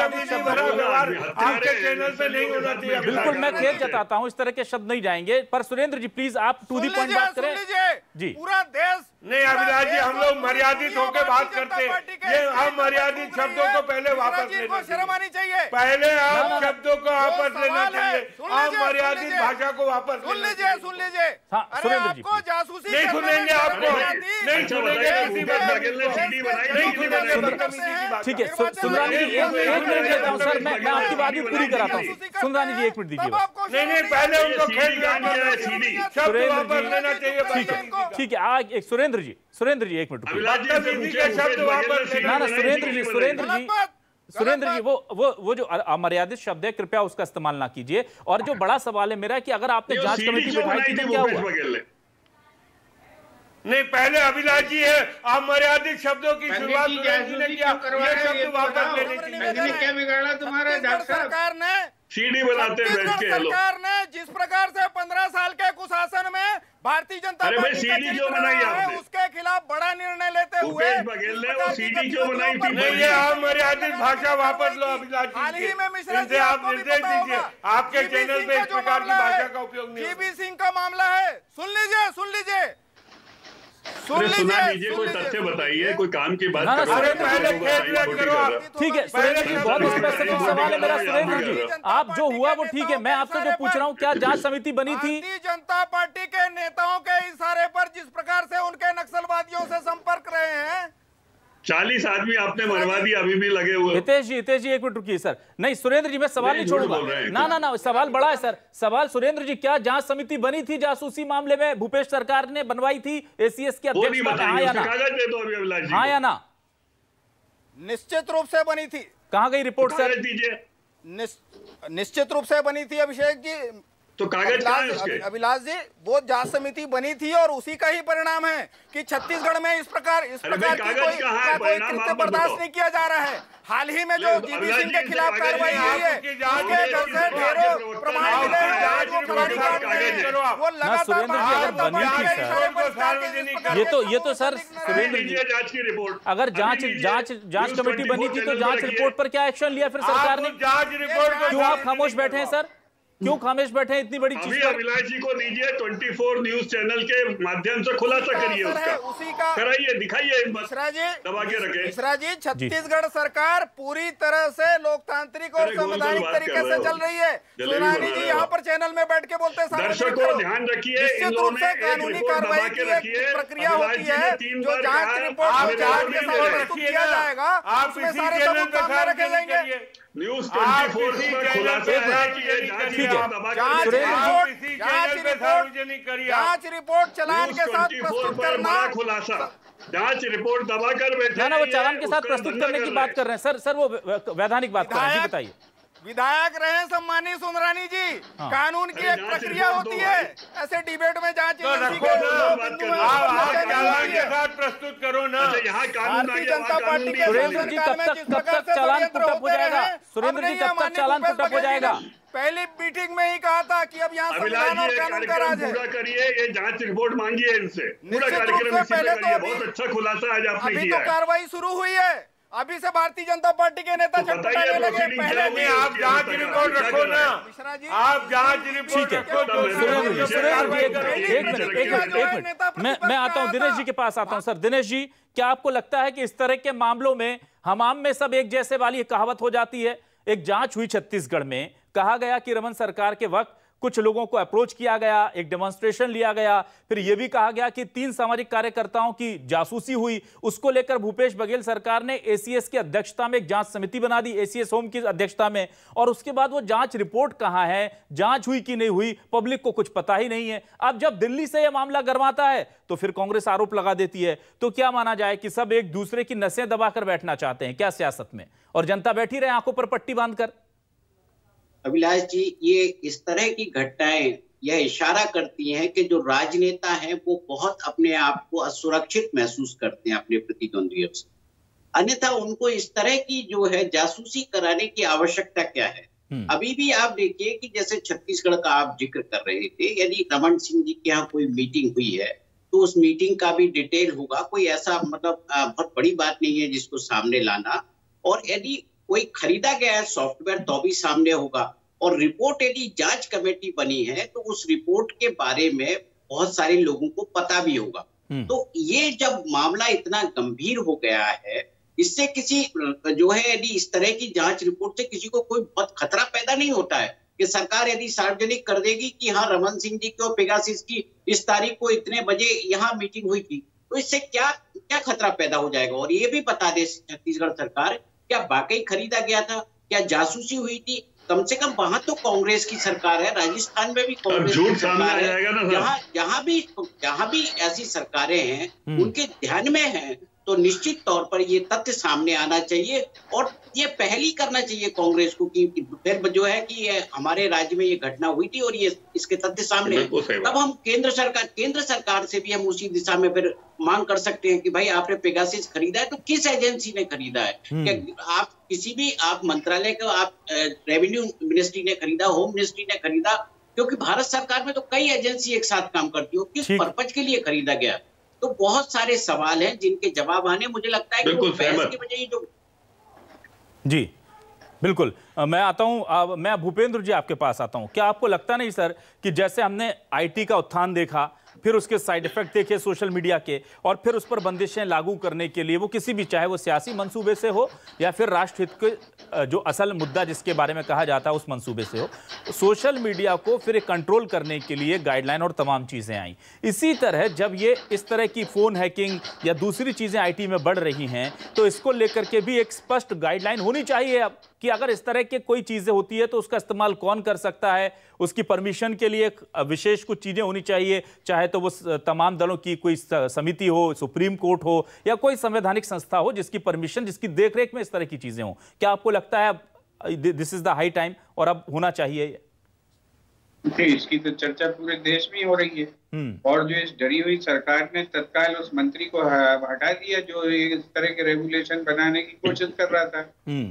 चैनल पे नहीं होना चाहिए। बिल्कुल मैं खेद जताता हूँ, इस तरह के शब्द नहीं जाएंगे, पर सुरेंद्र जी प्लीज आप टू दी पॉइंट बात करें जी। पूरा देश नहीं अभिलाष जी, हम लोग मर्यादित होकर बात करते हैं, ये हम मर्यादित शब्दों को पहले वापस लेना शर्म आनी चाहिए, पहले आप शब्दों को वापस लेना चाहिए, आप मर्यादित भाषा को वापस सुन लीजिए। अरे आपको जासूसी नहीं सुनेंगे, आपको नहीं सुनेंगे, ठीक है सुंदरानी जी एक मिनट देता हूँ सर, मैं आपकी बात भी पूरी कराता हूँ। सुंदरानी जी 1 मिनट दीजिए। नहीं पहले उनको खेल शब्द वापस लेना चाहिए। ठीक है आज सुरेंद्र जी 1 मिनट सुरेंद्र जी वो जो अमर्यादित शब्द है कृपया उसका इस्तेमाल ना कीजिए। और जो बड़ा सवाल है मेरा कि अगर आपने जांच कमेटी बिठाई थी तो क्या हुआ? नहीं पहले अभिलाष जी है, अमर्यादित शब्दों की शुरुआत ने किया, ये शब्द वापस लेने चाहिए। क्या बिगाड़ा तुम्हारा सरकार ने सीडी बनाते सरकार ने जिस प्रकार से 15 साल के कुशासन में भारतीय जनता पार्टी है उसके खिलाफ बड़ा निर्णय लेते हुए ये अमर्यादित भाषा वापस लो अभिलाष जी। हाल ही में मिश्रा जी आप निर्देश दीजिए, आपके चैनल पे इस प्रकार की भाषा का उपयोग नहीं। जीबी सिंह का मामला है, सुन लीजिए सुना लीजिए, कोई तथ्य बताइए, कोई काम की बात करो। ठीक है सुरेंद्र जी बहुत स्पेसिफिक सवाल है मेरा। सुरेंद्र जी आप जो हुआ वो ठीक है, मैं आपसे जो पूछ रहा हूँ क्या जांच समिति बनी थी? भारतीय जनता पार्टी के नेताओं के इशारे पर जिस प्रकार से उनके नक्सलवादियों से संपर्क रहे हैं, 40 आदमी आपने मरवा दिया, अभी भी लगे हुए। हितेश जी 1 मिनट रुकिए सर। नहीं सुरेंद्र जी मैं सवाल नहीं छोड़ूंगा, ना सवाल बड़ा है सर। सवाल सुरेंद्र जी क्या जांच समिति बनी थी जासूसी मामले में? भूपेश सरकार ने बनवाई थी एसीएस की अध्यक्षता में, हाँ या ना? हाँ या ना? निश्चित रूप से बनी थी। कहाँ गई रिपोर्ट सर? निश्चित रूप से बनी थी अभिषेक जी, तो कागज अभिलाष जी वो जांच समिति बनी थी और उसी का ही परिणाम है कि छत्तीसगढ़ में इस प्रकार की कोई कृत्य बर्दाश्त नहीं किया जा रहा है। हाल ही में जो जीबी सिंह के खिलाफ कार्रवाई हुई है उसके घर से ढेरों प्रमाण मिले हैं, वो लगातार ये तो सर सुरेंद्र जी अगर जांच कमेटी बनी थी तो जांच रिपोर्ट पर क्या एक्शन लिया फिर सरकार ने? जांच रिपोर्ट क्यों आप खामोश बैठे हैं सर? क्यों खामोश बैठे हैं इतनी बड़ी चीज पर? अभिलाष जी को दीजिए 24 न्यूज चैनल के माध्यम से खुलासा करिए उसका, उसी का कराइए, दिखाइए, मिश्रा जी, दबा के रखे। मिश्रा जी, छत्तीसगढ़ सरकार पूरी तरह से लोकतांत्रिक और संवैधानिक तरीके से चल रही है। सुरानी जी यहाँ पर चैनल में बैठ के बोलते हैं, दर्शकों ध्यान रखिए, निश्चित रूप से कानूनी कार्रवाई की एक प्रक्रिया होती है, जो जांच रिपोर्ट प्रस्तुत किया जाएगा, उसमें सारे सबूत सामने रखे जाएंगे। न्यूज 24 में खुलासा है कि ये जांच रिपोर्ट चालान के साथ प्रस्तुत करना, खुलासा जांच रिपोर्ट दबाकर बैठे ना वो चालान के साथ प्रस्तुत करने की बात कर रहे हैं सर वो वैधानिक बात कर रहे हैं, बताइए। विधायक रहे सम्मानीय सुंदरानी जी, कानून की एक प्रक्रिया होती है, ऐसे डिबेट में जांच प्रस्तुत करो ना। भारतीय जनता पार्टी के सुरेंद्र जी कब तक चालान पुटअप हो जाएगा? सुरेंद्र जी कब तक चालान पुटअप हो जाएगा? पहली मीटिंग में ही कहा था कि अब यहाँ संविधान और कानून का राज है। पूरा करिए, ये जांच रिपोर्ट मांगिए इनसे, पूरा कार्यक्रम पहले तो बहुत अच्छा खुलासा आज आपने अभी किया तो कार्रवाई शुरू हुई है, अभी से भारतीय जनता पार्टी के नेता छटपटाने लगे। पहले नहीं, आप जांच रिपोर्ट रखो ना, आप जांच रिपोर्ट रखो। मैं आता हूं, दिनेश जी के पास आता हूं। सर दिनेश जी, क्या आपको लगता है कि इस तरह के मामलों में हमाम में सब एक जैसे वाली कहावत हो जाती है? एक जांच हुई छत्तीसगढ़ में, कहा गया कि रमन सरकार के वक्त कुछ लोगों को अप्रोच किया गया, एक डेमोन्स्ट्रेशन लिया गया, फिर यह भी कहा गया कि 3 सामाजिक कार्यकर्ताओं की जासूसी हुई। उसको लेकर भूपेश बघेल सरकार ने एसीएस की अध्यक्षता में एक जांच समिति बना दी, एसीएस होम की अध्यक्षता में, और उसके बाद वो जांच रिपोर्ट कहां है, जांच हुई कि नहीं हुई, पब्लिक को कुछ पता ही नहीं है। अब जब दिल्ली से यह मामला गरमाता है तो फिर कांग्रेस आरोप लगा देती है। तो क्या माना जाए कि सब एक दूसरे की नसें दबाकर बैठना चाहते हैं क्या सियासत में, और जनता बैठी रहे आंखों पर पट्टी बांधकर? अभिलाष जी, ये इस तरह की घटनाएं यह इशारा करती हैं कि जो राजनेता हैं वो बहुत अपने आप को असुरक्षित महसूस करते हैं अपने प्रतिद्वंदियों से, अन्यथा उनको इस तरह की जो है जासूसी कराने की आवश्यकता क्या है। अभी भी आप देखिए कि जैसे छत्तीसगढ़ का आप जिक्र कर रहे थे, यदि रमन सिंह जी के यहाँ कोई मीटिंग हुई है तो उस मीटिंग का भी डिटेल होगा, कोई ऐसा मतलब बहुत बड़ी बात नहीं है जिसको सामने लाना। और यदि कोई खरीदा गया है सॉफ्टवेयर तो भी सामने होगा, और रिपोर्ट यदि जांच कमेटी बनी है तो उस रिपोर्ट के बारे में बहुत सारे लोगों को पता भी होगा। तो ये जब मामला इतना गंभीर हो गया है, इससे किसी जो है यदि इस तरह की जांच रिपोर्ट से किसी को कोई बहुत खतरा पैदा नहीं होता है कि सरकार यदि सार्वजनिक कर देगी कि हाँ रमन सिंह जी को पेगासिस की इस तारीख को इतने बजे यहाँ मीटिंग हुई थी, तो इससे क्या क्या खतरा पैदा हो जाएगा। और ये भी बता दे छत्तीसगढ़ सरकार, क्या वाकई खरीदा गया था, क्या जासूसी हुई थी? कम से कम वहां तो कांग्रेस की सरकार है, राजस्थान में भी कांग्रेस की सरकार है, जहां भी ऐसी सरकारें हैं उनके ध्यान में है, तो निश्चित तौर पर ये तथ्य सामने आना चाहिए और ये पहली करना चाहिए कांग्रेस को कि फिर जो है कि ये हमारे राज्य में ये घटना हुई थी और ये इसके तथ्य सामने हैं। तब हम केंद्र सरकार से भी हम उसी दिशा में फिर मांग कर सकते हैं कि भाई आपने पेगासिस खरीदा है तो किस एजेंसी ने खरीदा है। क्या आप किसी भी आप मंत्रालय को आप रेवेन्यू मिनिस्ट्री ने खरीदा, होम मिनिस्ट्री ने खरीदा, क्योंकि भारत सरकार में तो कई एजेंसी एक साथ काम करती हो, किस पर्पज के लिए खरीदा गया। तो बहुत सारे सवाल हैं जिनके जवाब आने, मुझे लगता है कि वो बहस की वजह जो जी बिल्कुल। मैं आता हूं, मैं भूपेंद्र जी आपके पास आता हूं। क्या आपको लगता नहीं सर कि जैसे हमने आईटी का उत्थान देखा, फिर उसके साइड इफेक्ट देखे सोशल मीडिया के, और फिर उस पर बंदिशें लागू करने के लिए वो किसी भी, चाहे वो सियासी मंसूबे से हो या फिर राष्ट्रहित के जो असल मुद्दा जिसके बारे में कहा जाता है उस मंसूबे से हो, सोशल मीडिया को फिर कंट्रोल करने के लिए गाइडलाइन और तमाम चीज़ें आई। इसी तरह जब ये इस तरह की फ़ोन हैकिंग या दूसरी चीज़ें आईटी में बढ़ रही हैं तो इसको लेकर के भी एक स्पष्ट गाइडलाइन होनी चाहिए अब कि अगर इस तरह के कोई चीज़ें होती है तो उसका इस्तेमाल कौन कर सकता है, उसकी परमिशन के लिए विशेष कुछ चीज़ें होनी चाहिए, चाहे तो वो तमाम दलों की कोई समिति हो, सुप्रीम कोर्ट हो या कोई संवैधानिक संस्था हो जिसकी परमिशन, जिसकी देखरेख में इस तरह की चीज़ें हों। क्या आपको लगता है this is the high time और अब होना चाहिए? इसकी तो चर्चा पूरे देश में हो रही है और जो इस डरी हुई सरकार ने तत्काल उस मंत्री को हटा दिया जो इस तरह के रेगुलेशन बनाने की कोशिश कर रहा था।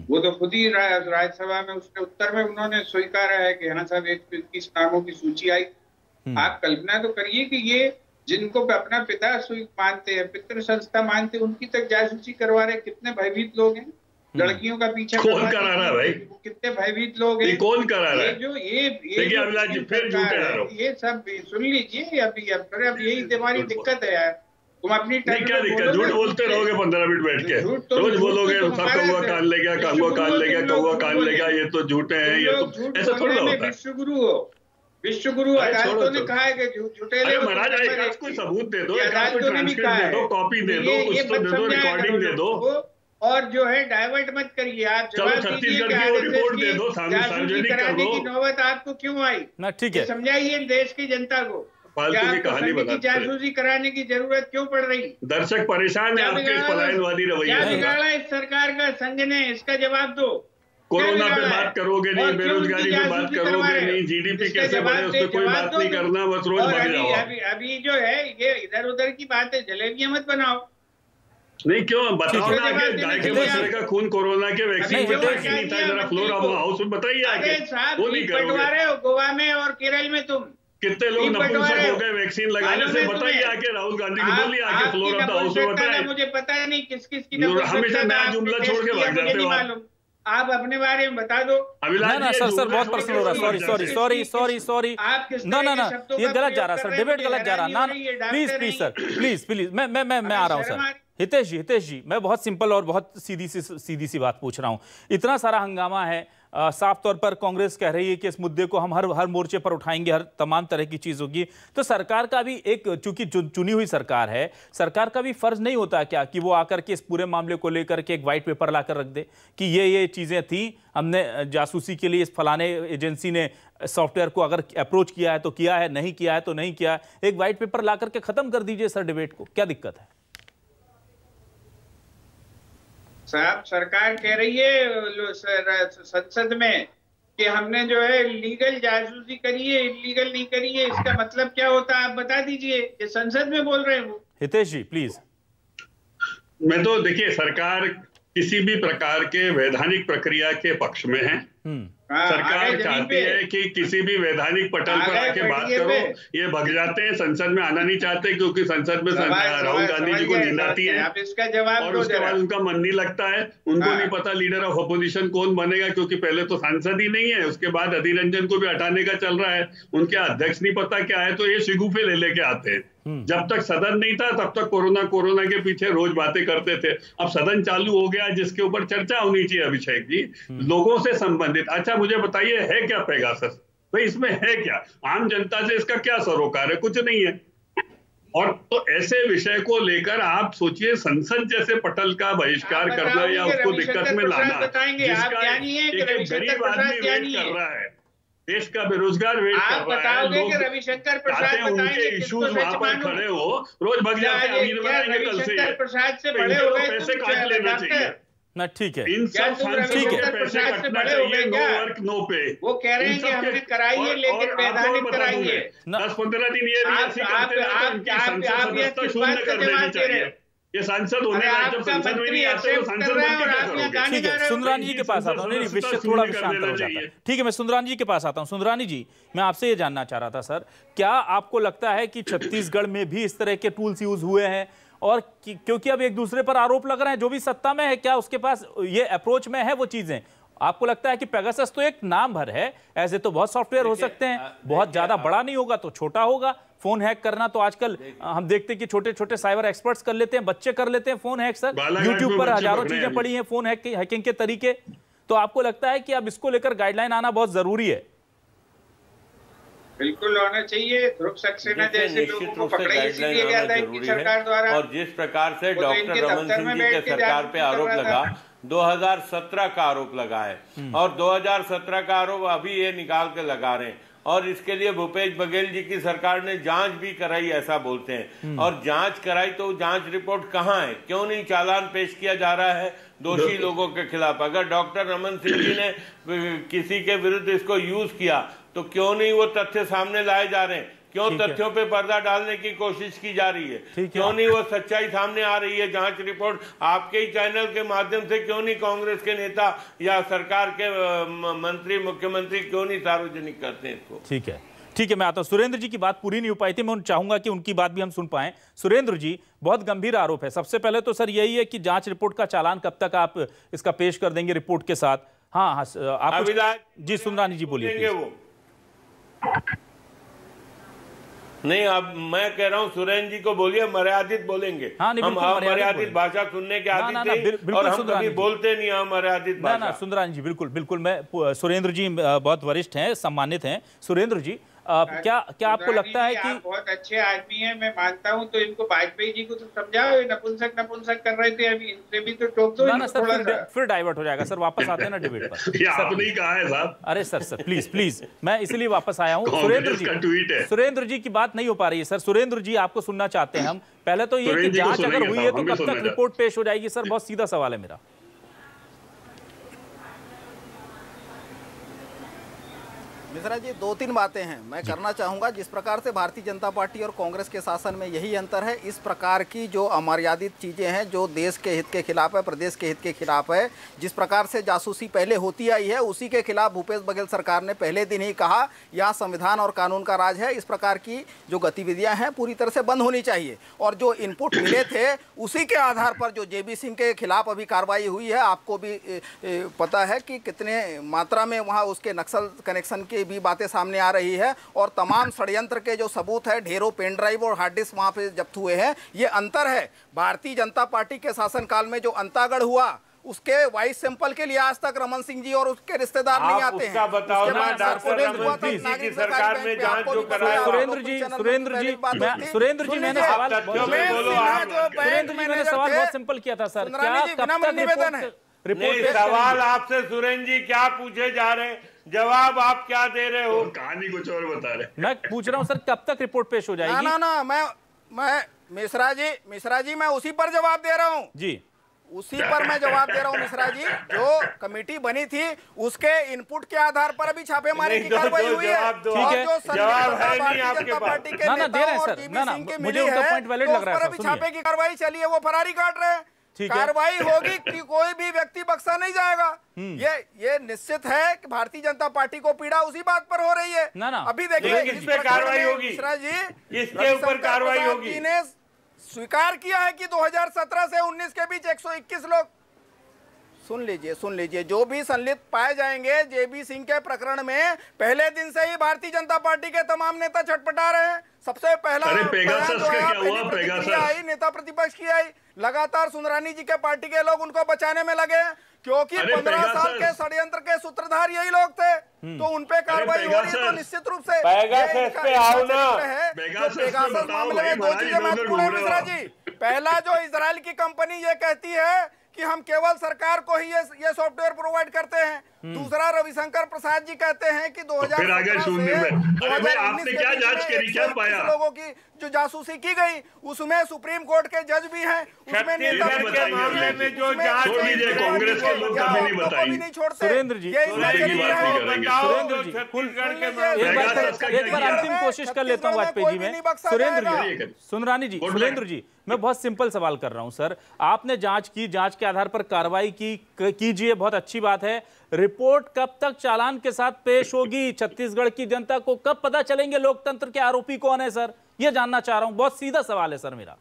वो तो खुद ही राज्यसभा में उसके उत्तर में उन्होंने स्वीकारा है कि हाँ साहब 121 नामों की सूची आई। आप कल्पना तो करिए कि ये जिनको अपना पिता मानते हैं, पितृ संस्था मानते हैं, उनकी तक जासूसी करवा रहे कितने भयभीत लोग हैं। लड़कियों का पीछा कौन करा रहा है भाई? कितने भयभीत लोग हैं। कौन करा रहा है? देखिए अभिलाष जी फिर झूठे आरोप। ये सब सुन लीजिए। अब यही तुम्हारी दिक्कत है यार। तुम अपनी क्या दिक्कत? झूठ बोलते रहोगे 15 मिनट बैठ के, रोज बोलोगे सब कौवा कान ले गया, कौवा कान ले गया, कौवा कान ले गया, ये तो झूठे हैं, ये तो ऐसा थोड़ा होता है। विश्व गुरु हो, विश्व गुरु अदालतों ने कहा है कि झूठे। अरे महाराज कोई सबूत दे दो, ट्रांसक्रिप्ट दे दो, कॉपी दे दो, कुछ तो दे दो, रिकॉर्डिंग दे दो। और जो है डाइवर्ट मत करिए आप। चलो छत्तीसगढ़ की वो रिपोर्ट दे दो, सार्वजनिक कर दो। की नौबत आपको क्यों आई? ना ठीक है, समझाइए देश की जनता को। फालतू की कहानी बताते, जासूसी कराने की जरूरत क्यों पड़ रही? दर्शक परेशान है आपके इस पलायनवादी रवैये से। क्या बिगाड़ा इस सरकार का संघ ने? इसका जवाब दो। कोरोना पे बात करोगे नहीं, बेरोजगारी पे बात करोगे नहीं, जीडीपी कैसे बढ़े उस पर कोई बात नहीं करना, बस रोज भाग जाओ। अभी जो है ये इधर उधर की बात है, जलेबियां मत बनाओ। नहीं क्यों बताओ ना, आगे गाय के बछड़े का खून कोरोना के वैक्सीन में था कि नहीं था, जरा फ्लोर ऑफ हाउस में बताइए आगे। वो नहीं करोगे। गोवा में और केरल में तुम कितने लोग नपुंसक हो गए वैक्सीन लगाने से? बताइए आके, राहुल गांधी को बोलिए आके फ्लोर ऑफ द हाउस में बताइए। मुझे पता नहीं किस किस की हमेशा नया जुमला छोड़ के भाग जाते हो आप अपने बारे में बता दो। ना सर बहुत पर्सनल हो रहा है। सॉरी ना ये गलत जा रहा है सर, डिबेट गलत जा रहा है ना। प्लीज सर, प्लीज मैं आ रहा हूँ सर। हितेश जी मैं बहुत सिंपल और बहुत सीधी सी बात पूछ रहा हूँ। इतना सारा हंगामा है, साफ तौर पर कांग्रेस कह रही है कि इस मुद्दे को हम हर मोर्चे पर उठाएंगे, हर तमाम तरह की चीज होगी। तो सरकार का भी एक, चूंकि चुनी हुई सरकार है, सरकार का भी फर्ज नहीं होता क्या कि वो आकर के इस पूरे मामले को लेकर के एक व्हाइट पेपर लाकर रख दे कि ये चीजें थी, हमने जासूसी के लिए इस फलाने एजेंसी ने सॉफ्टवेयर को अगर अप्रोच किया है तो किया है, नहीं किया है तो नहीं किया है। एक व्हाइट पेपर ला करके खत्म कर दीजिए सर डिबेट को, क्या दिक्कत है? साहब सरकार कह रही है संसद में कि हमने जो है लीगल जासूसी करी है, इलीगल नहीं करी है। इसका मतलब क्या होता है आप बता दीजिए, ये संसद में बोल रहे हैं वो। हितेश जी प्लीज। मैं तो देखिए, सरकार किसी भी प्रकार के वैधानिक प्रक्रिया के पक्ष में है। सरकार चाहती है कि किसी भी वैधानिक पटल पर आके बात करो। ये भग जाते हैं, संसद में आना नहीं चाहते क्योंकि संसद में राहुल गांधी जी को नींद आती है और उसके बाद उनका मन नहीं लगता है। उनको नहीं पता लीडर ऑफ अपोजिशन कौन बनेगा, क्योंकि पहले तो सांसद ही नहीं है, उसके बाद अधीर रंजन को भी हटाने का चल रहा है, उनके अध्यक्ष नहीं पता क्या है, तो ये शिगुफे ले लेके आते हैं। जब तक सदन नहीं था तब तक कोरोना के पीछे रोज बातें करते थे। अब सदन चालू हो गया जिसके ऊपर चर्चा होनी चाहिए अभिषेक जी, लोगों से संबंधित। अच्छा मुझे बताइए है क्या पेगासस? भाई इसमें है क्या? आम जनता से इसका क्या सरोकार है? कुछ नहीं है। और तो ऐसे विषय को लेकर आप सोचिए, संसद जैसे पटल का बहिष्कार करना या उसको दिक्कत में लाना, जिसका एक गरीब आदमी वेट कर रहा है, देश का बेरोजगार वेट कर रहा है, लोग रविशंकर प्रसाद उनके इश्यूज वहां पर खड़े हो, रोज भग जाते हैं अमीर बनाएंगे कल से, प्रसाद से बड़े हो गए, पैसे काट लेना चाहिए ना। ठीक है, इन सब सांसदों के पैसे कटना चाहिए, नो वर्क नो पे। वो कह रहे हैं कि हमने कराई है लेकिन वैधानिक कराई है। 10-15 दिन ये करते रहे तो उनकी संसद सदस्यता शून्य कर देनी चाहिए। ये सांसद होने का, जब संसद में नहीं आते तो सांसद बन के क्या करोगे? ठीक है, सुंदरानी जी के पास आता हूँ। नहीं, विषय थोड़ा शांत हो जाता है। ठीक है, मैं सुंदरानी जी के पास आता हूँ। सुंदरानी जी, मैं आपसे ये जानना चाह रहा था सर, क्या आपको लगता है कि छत्तीसगढ़ में भी इस तरह के टूल्स यूज हुए हैं? और क्योंकि अब एक दूसरे पर आरोप लग रहे हैं, जो भी सत्ता में है, क्या उसके पास ये अप्रोच में है वो चीजें? आपको लगता है कि पेगासस तो एक नाम भर है, ऐसे तो बहुत सॉफ्टवेयर हो सकते हैं, बहुत ज्यादा बड़ा नहीं होगा तो छोटा होगा। फोन हैक करना तो आजकल हम देखते हैं कि छोटे छोटे साइबर एक्सपर्ट्स कर लेते हैं, बच्चे कर लेते हैं फोन हैक सर। यूट्यूब पर हजारों चीजें पड़ी हैं फोन हैकिंग के तरीके। तो आपको लगता है कि अब इसको लेकर गाइडलाइन आना बहुत जरूरी है? बिल्कुल होना चाहिए। ध्रुव सक्सेना जैसे लोगों को पकड़ा इसलिए गया था इनकी सरकार द्वारा। और जिस प्रकार से डॉक्टर रमन सिंह जी के सरकार पे आरोप लगा, 2017 का आरोप लगा है और 2017 का आरोप अभी ये निकाल के लगा रहे हैं। और इसके लिए भूपेश बघेल जी की सरकार ने जांच भी कराई, ऐसा बोलते हैं। और जांच कराई तो जांच रिपोर्ट कहाँ है? क्यों नहीं चालान पेश किया जा रहा है दोषी लोगों के खिलाफ? अगर डॉक्टर रमन सिंह जी ने किसी के विरुद्ध इसको यूज किया तो क्यों नहीं वो तथ्य सामने लाए जा रहे हैं? क्यों तथ्यों पे पर्दा डालने की कोशिश की जा रही है? क्यों नहीं वो सच्चाई सामने आ रही है? जांच रिपोर्ट आपके ही चैनल के माध्यम से क्यों नहीं कांग्रेस के नेता या सरकार के मंत्री, मुख्यमंत्री क्यों नहीं सार्वजनिक करते हैं इसको? ठीक है, ठीक है, मैं आता हूं। सुरेंद्र जी की बात पूरी नहीं हो पाई थी, मैं चाहूंगा कि उनकी बात भी हम सुन पाएं। सुरेंद्र जी, बहुत गंभीर आरोप है। सबसे पहले तो सर यही है कि जांच रिपोर्ट का चालान कब तक आप इसका पेश कर देंगे रिपोर्ट के साथ? हाँ हाँ, आप जी सुंदरानी जी बोलिए। नहीं, अब मैं कह रहा हूं सुरेंद्र जी को बोलिए, मर्यादित बोलेंगे। हाँ, हम अमर्यादित भाषा सुनने के आदी थे और हम कभी बोलते नहीं अमर्यादित भाषा। ना सुंदरानी जी, बिल्कुल बिल्कुल। मैं सुरेंद्र जी बहुत वरिष्ठ हैं, सम्मानित हैं। सुरेंद्र जी, क्या आपको लगता है कि बहुत अच्छे आदमी हैं, मैं मानता हूं, तो इनको वाजपेयी जी को तो समझाओ, नपुंसक कर रहे थे, अभी इनसे भी तो टोक दो। ना सर, फिर डाइवर्ट हो जाएगा सर, वापस आते हैं ना डिबेट पर। ये आपने ही कहा है साहब। अरे सर प्लीज, मैं इसलिए वापस आया हूँ। सुरेंद्र जी की बात नहीं हो पा रही है सर। सुरेंद्र जी, आपको सुनना चाहते हैं हम। पहले तो ये कि जांच अगर हुई है तो कब तक रिपोर्ट पेश हो जाएगी? सर बहुत सीधा सवाल है मेरा। मिश्रा जी, 2-3 बातें हैं मैं करना चाहूँगा। जिस प्रकार से भारतीय जनता पार्टी और कांग्रेस के शासन में यही अंतर है, इस प्रकार की जो अमर्यादित चीज़ें हैं, जो देश के हित के खिलाफ है, प्रदेश के हित के खिलाफ है, जिस प्रकार से जासूसी पहले होती आई है, उसी के खिलाफ भूपेश बघेल सरकार ने पहले दिन ही कहा यहाँ संविधान और कानून का राज है। इस प्रकार की जो गतिविधियाँ हैं पूरी तरह से बंद होनी चाहिए। और जो इनपुट मिले थे उसी के आधार पर जो JB सिंह के खिलाफ अभी कार्रवाई हुई है, आपको भी पता है कि कितने मात्रा में वहाँ उसके नक्सल कनेक्शन की भी बातें सामने आ रही है, और तमाम षड्यंत्र के जो सबूत है, ढेरों पेन ड्राइव और हार्ड डिस्क वहाँ पे जब्त हुए हैं। ये अंतर है। भारतीय जनता पार्टी के शासनकाल में जो अंतागढ़ हुआ, उसके वाइस सैंपल के लिए आज तक रमन सिंह जी और उसके रिश्तेदार नहीं आते हैं। बताओ ना, डॉक्टर रमन सिंह जी की सरकार में जांच जो कराया। सुरेंद्र जी, मैंने सवाल बहुत सिंपल किया था सर। नहीं, सवाल आपसे सुरेंद्र जी क्या पूछे जा रहे हैं, जवाब आप क्या दे रहे हो? कहानी कुछ और बता रहे। मैं पूछ रहा हूं सर, कब तक रिपोर्ट पेश हो जाएगी? ना, मैं मिश्रा जी मैं उसी पर जवाब दे रहा हूं जी, उसी पर मैं जवाब दे रहा हूं मिश्रा जी। जो कमेटी बनी थी उसके इनपुट के आधार पर अभी छापेमारी की कार्रवाई हुई है। ठीक है, जवाब है नहीं आपके पास। ना दे रहे हैं सर, मुझे उनका पॉइंट वैलिड लग रहा है। अभी छापे की कार्रवाई चली है, वो फरारी काट रहे हैं। कार्रवाई होगी कि कोई भी व्यक्ति बख्शा नहीं जाएगा। ये निश्चित है कि भारतीय जनता पार्टी को पीड़ा उसी बात पर हो रही है। ना अभी देखिए इस पे कार्रवाई होगी, मिश्रा जी, इसके ऊपर कार्रवाई होगी। ने स्वीकार किया है कि 2017 से 19 के बीच 121 लोग, सुन लीजिए, जो भी संलिप्त पाए जाएंगे JB सिंह के प्रकरण में, पहले दिन से ही भारतीय जनता पार्टी के तमाम नेता छटपटा रहे हैं। सबसे पहला आई नेता प्रतिपक्ष की आई, लगातार सुंदरानी जी के पार्टी के लोग उनको बचाने में लगे, क्योंकि 15 साल के षड्यंत्र के सूत्रधार यही लोग थे। तो उनपे कार्रवाई हो रही है, तो निश्चित रूप से पेगासस मामले में 2 चीजें महत्वपूर्ण है मिश्रा जी। पहला, जो इजराइल की कंपनी ये कहती है कि हम केवल सरकार को ही ये सॉफ्टवेयर प्रोवाइड करते हैं। दूसरा, रविशंकर प्रसाद जी कहते हैं कि 2017 से आपने क्या जांच करी, क्या पाया? लोगों की जो जासूसी की गई, उसमें सुप्रीम कोर्ट के जज भी हैं, उसमें मामले में जो जांच कांग्रेस के लोग कभी नहीं बताएंगे। नहीं छोड़ते। सुरेंद्र जी, एक बार अंतिम कोशिश कर लेता हूँ वाजपेयी जी में। सुंदरानी जी, सुरेंद्र जी, मैं बहुत सिंपल सवाल कर रहा हूं सर। आपने जांच की, जांच के आधार पर कार्रवाई कीजिए, बहुत अच्छी बात है। रिपोर्ट कब तक चालान के साथ पेश होगी? छत्तीसगढ़ की जनता को कब पता चलेंगे लोकतंत्र के आरोपी कौन है सर? यह जानना चाह रहा हूं, बहुत सीधा सवाल है सर मेरा।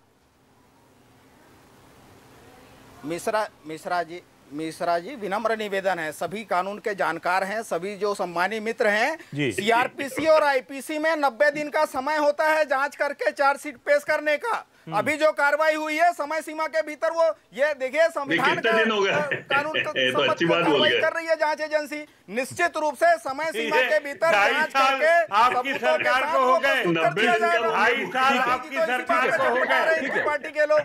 मिश्रा जी, विनम्र निवेदन है, सभी कानून के जानकार हैं, सभी जो सम्मानी मित्र हैं, CRPC और IPC में 90 दिन का समय होता है जांच करके चार्जशीट पेश करने का। अभी जो कार्रवाई हुई है समय सीमा के भीतर, वो ये देखिए संविधान कानून कार्रवाई कर रही है जांच एजेंसी। निश्चित रूप से समय सीमा के भीतर जांच करके आपकी सरकार को हो गए 2.5 साल, आपकी सरकार को हो गए पार्टी के लोग।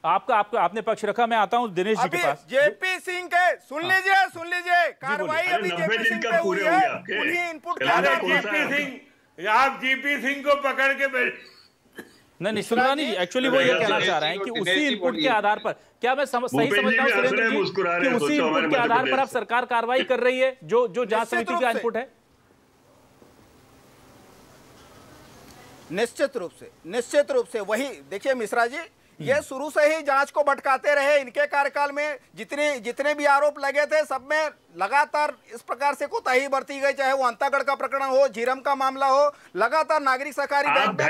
आपने पक्ष रखा, मैं आता हूं दिनेश जी के पास। JP सिंह के सुन लीजिए, कार्रवाई अभी JP सिंह पे हुई है, उन्हीं इनपुट आप JP सिंह को पकड़ के नहीं सुंदरानी जी, एक्चुअली वो ये कहना चाह रहे हैं कि उसी इनपुट के आधार पर, क्या मैं सही समझ रहा हूं सुरेंद्र जी कि उसी इनपुट के आधार पर अब सरकार कार्रवाई कर रही है जो जांच समिति का इनपुट है? निश्चित रूप से वही। देखिए मिश्रा जी, ये शुरू से ही जांच को भटकाते रहे। इनके कार्यकाल में जितने भी आरोप लगे थे, सब में लगातार इस प्रकार से कोताही बरती गई, चाहे वो अंतागढ़ का प्रकरण हो, झीरम का मामला हो, लगातार नागरिक सहकारी बैंक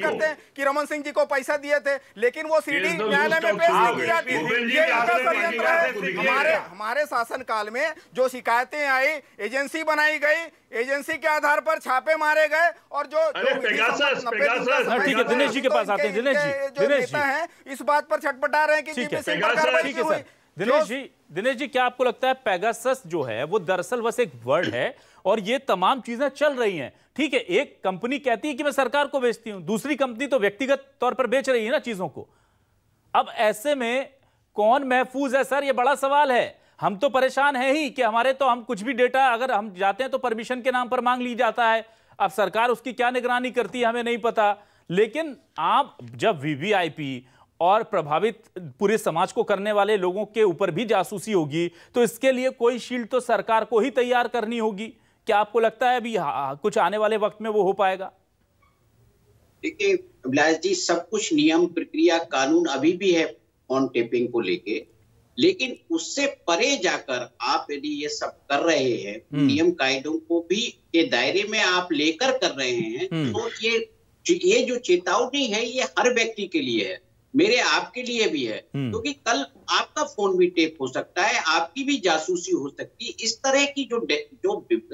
करते हैं कि रमन सिंह जी को पैसा दिए थे, लेकिन वो सीडी न्यायालय में पेश नहीं किया। ये इनका षड्यंत्र है। हमारे शासन काल में जो शिकायतें आई, एजेंसी बनाई गई, एजेंसी के आधार पर छापे मारे गए और जो ठीक है, दिनेश जी के पास आते हैं। दिनेश जी हैं इस बात पर छटपटा रहे हैं कि दिनेश जी क्या आपको लगता है पेगासस जो है वो दरअसल बस एक वर्ड है और ये तमाम चीजें चल रही हैं? ठीक है, एक कंपनी कहती है कि मैं सरकार को बेचती हूं, दूसरी कंपनी तो व्यक्तिगत तौर पर बेच रही है ना चीजों को। अब ऐसे में कौन महफूज है सर, ये बड़ा सवाल है। हम तो परेशान हैं ही कि हमारे तो हम कुछ भी डेटा अगर हम जाते हैं तो परमिशन के नाम पर मांग ली जाता है। अब सरकार उसकी क्या निगरानी करती है हमें नहीं पता, लेकिन आप जब वीवीआईपी और प्रभावित पूरे समाज को करने वाले लोगों के ऊपर भी जासूसी होगी तो इसके लिए कोई शील्ड तो सरकार को ही तैयार करनी होगी। क्या आपको लगता है अभी कुछ आने वाले वक्त में वो हो पाएगा? देखिए अभिलाष जी, सब कुछ नियम, प्रक्रिया, कानून अभी भी है फोन टेपिंग को लेके, लेकिन उससे परे जाकर आप यदि ये सब कर रहे हैं, नियम कायदों को भी के दायरे में आप लेकर कर रहे हैं, तो ये जो चेतावनी है ये हर व्यक्ति के लिए है, मेरे आपके लिए भी है, क्योंकि कल आपका फोन भी टेप हो सकता है, आपकी भी जासूसी हो सकती है। इस तरह की जो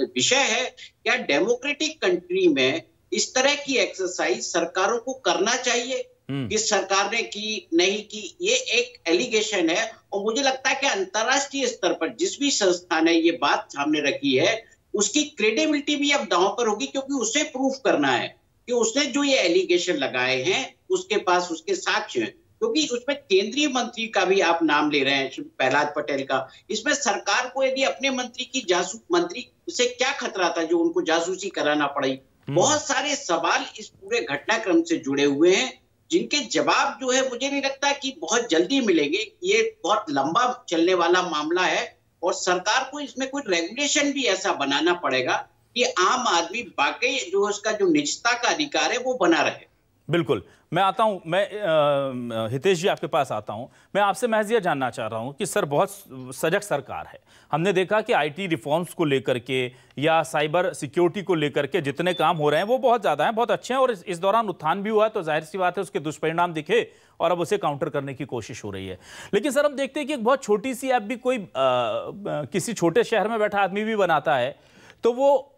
विषय है, क्या डेमोक्रेटिक कंट्री में इस तरह की एक्सरसाइज सरकारों को करना चाहिए? किस सरकार ने की, नहीं की, ये एक एलिगेशन है। और मुझे लगता है कि अंतर्राष्ट्रीय स्तर पर जिस भी संस्था ने ये बात सामने रखी है उसकी क्रेडिबिलिटी भी अब दांव पर होगी, क्योंकि उसे प्रूफ करना है कि उसने जो ये एलिगेशन लगाए हैं उसके पास उसके साक्ष्य हैं। क्योंकि उसमें केंद्रीय मंत्री का भी आप नाम ले रहे हैं, प्रहलाद पटेल का। इसमें सरकार को यदि अपने मंत्री से क्या खतरा था जो उनको जासूसी कराना पड़ी? बहुत सारे सवाल इस पूरे घटनाक्रम से जुड़े हुए हैं जिनके जवाब जो है मुझे नहीं लगता कि बहुत जल्दी मिलेंगे। ये बहुत लंबा चलने वाला मामला है और सरकार को इसमें कोई रेगुलेशन भी ऐसा बनाना पड़ेगा कि आम आदमी वाकई जो उसका जो निजता का अधिकार है वो बना रहे। बिल्कुल, मैं आता हूं, मैं हितेश जी आपके पास आता हूं। मैं आपसे महज ये जानना चाह रहा हूं कि सर बहुत सजग सरकार है। हमने देखा कि आईटी रिफॉर्म्स को लेकर के या साइबर सिक्योरिटी को लेकर के जितने काम हो रहे हैं वो बहुत ज़्यादा हैं, बहुत अच्छे हैं और इस दौरान उत्थान भी हुआ है, तो जाहिर सी बात है उसके दुष्परिणाम दिखे और अब उसे काउंटर करने की कोशिश हो रही है। लेकिन सर हम देखते हैं कि एक बहुत छोटी सी ऐप भी कोई किसी छोटे शहर में बैठा आदमी भी बनाता है, तो वो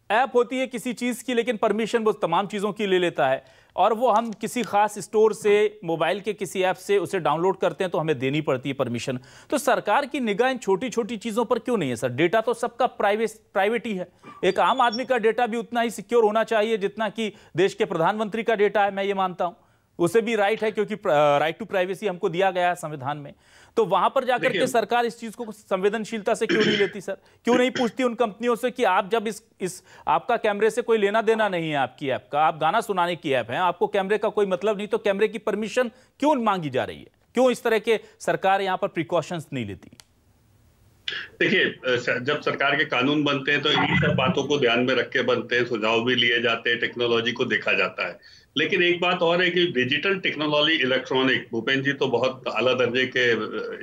ऐप होती है किसी चीज़ की, लेकिन परमिशन वो तमाम चीज़ों की ले लेता है और वो हम किसी खास स्टोर से मोबाइल के किसी ऐप से उसे डाउनलोड करते हैं तो हमें देनी पड़ती है परमिशन। तो सरकार की निगाह इन छोटी छोटी चीज़ों पर क्यों नहीं है सर? डेटा तो सबका प्राइवेट ही है। एक आम आदमी का डेटा भी उतना ही सिक्योर होना चाहिए जितना कि देश के प्रधानमंत्री का डेटा है, मैं ये मानता हूँ। उसे भी राइट है क्योंकि राइट टू प्राइवेसी हमको दिया गया है संविधान में। तो वहां पर जाकर के सरकार इस चीज को संवेदनशीलता से क्यों नहीं लेती सर? क्यों नहीं पूछती उन कंपनियों से कि आप जब इस आपका कैमरे से कोई लेना देना नहीं है, आपकी ऐप का, आप गाना सुनाने की ऐप है, आपको कैमरे का कोई मतलब नहीं, तो कैमरे की परमिशन क्यों मांगी जा रही है? क्यों इस तरह के सरकार यहां पर प्रिकॉशंस नहीं लेती? देखिए, जब सरकार के कानून बनते हैं तो इन सब बातों को ध्यान में रख के बनते हैं, सुझाव भी लिए जाते हैं, टेक्नोलॉजी को देखा जाता है। लेकिन एक बात और है कि डिजिटल टेक्नोलॉजी, इलेक्ट्रॉनिक, भूपेंद्र जी तो बहुत आला दर्जे के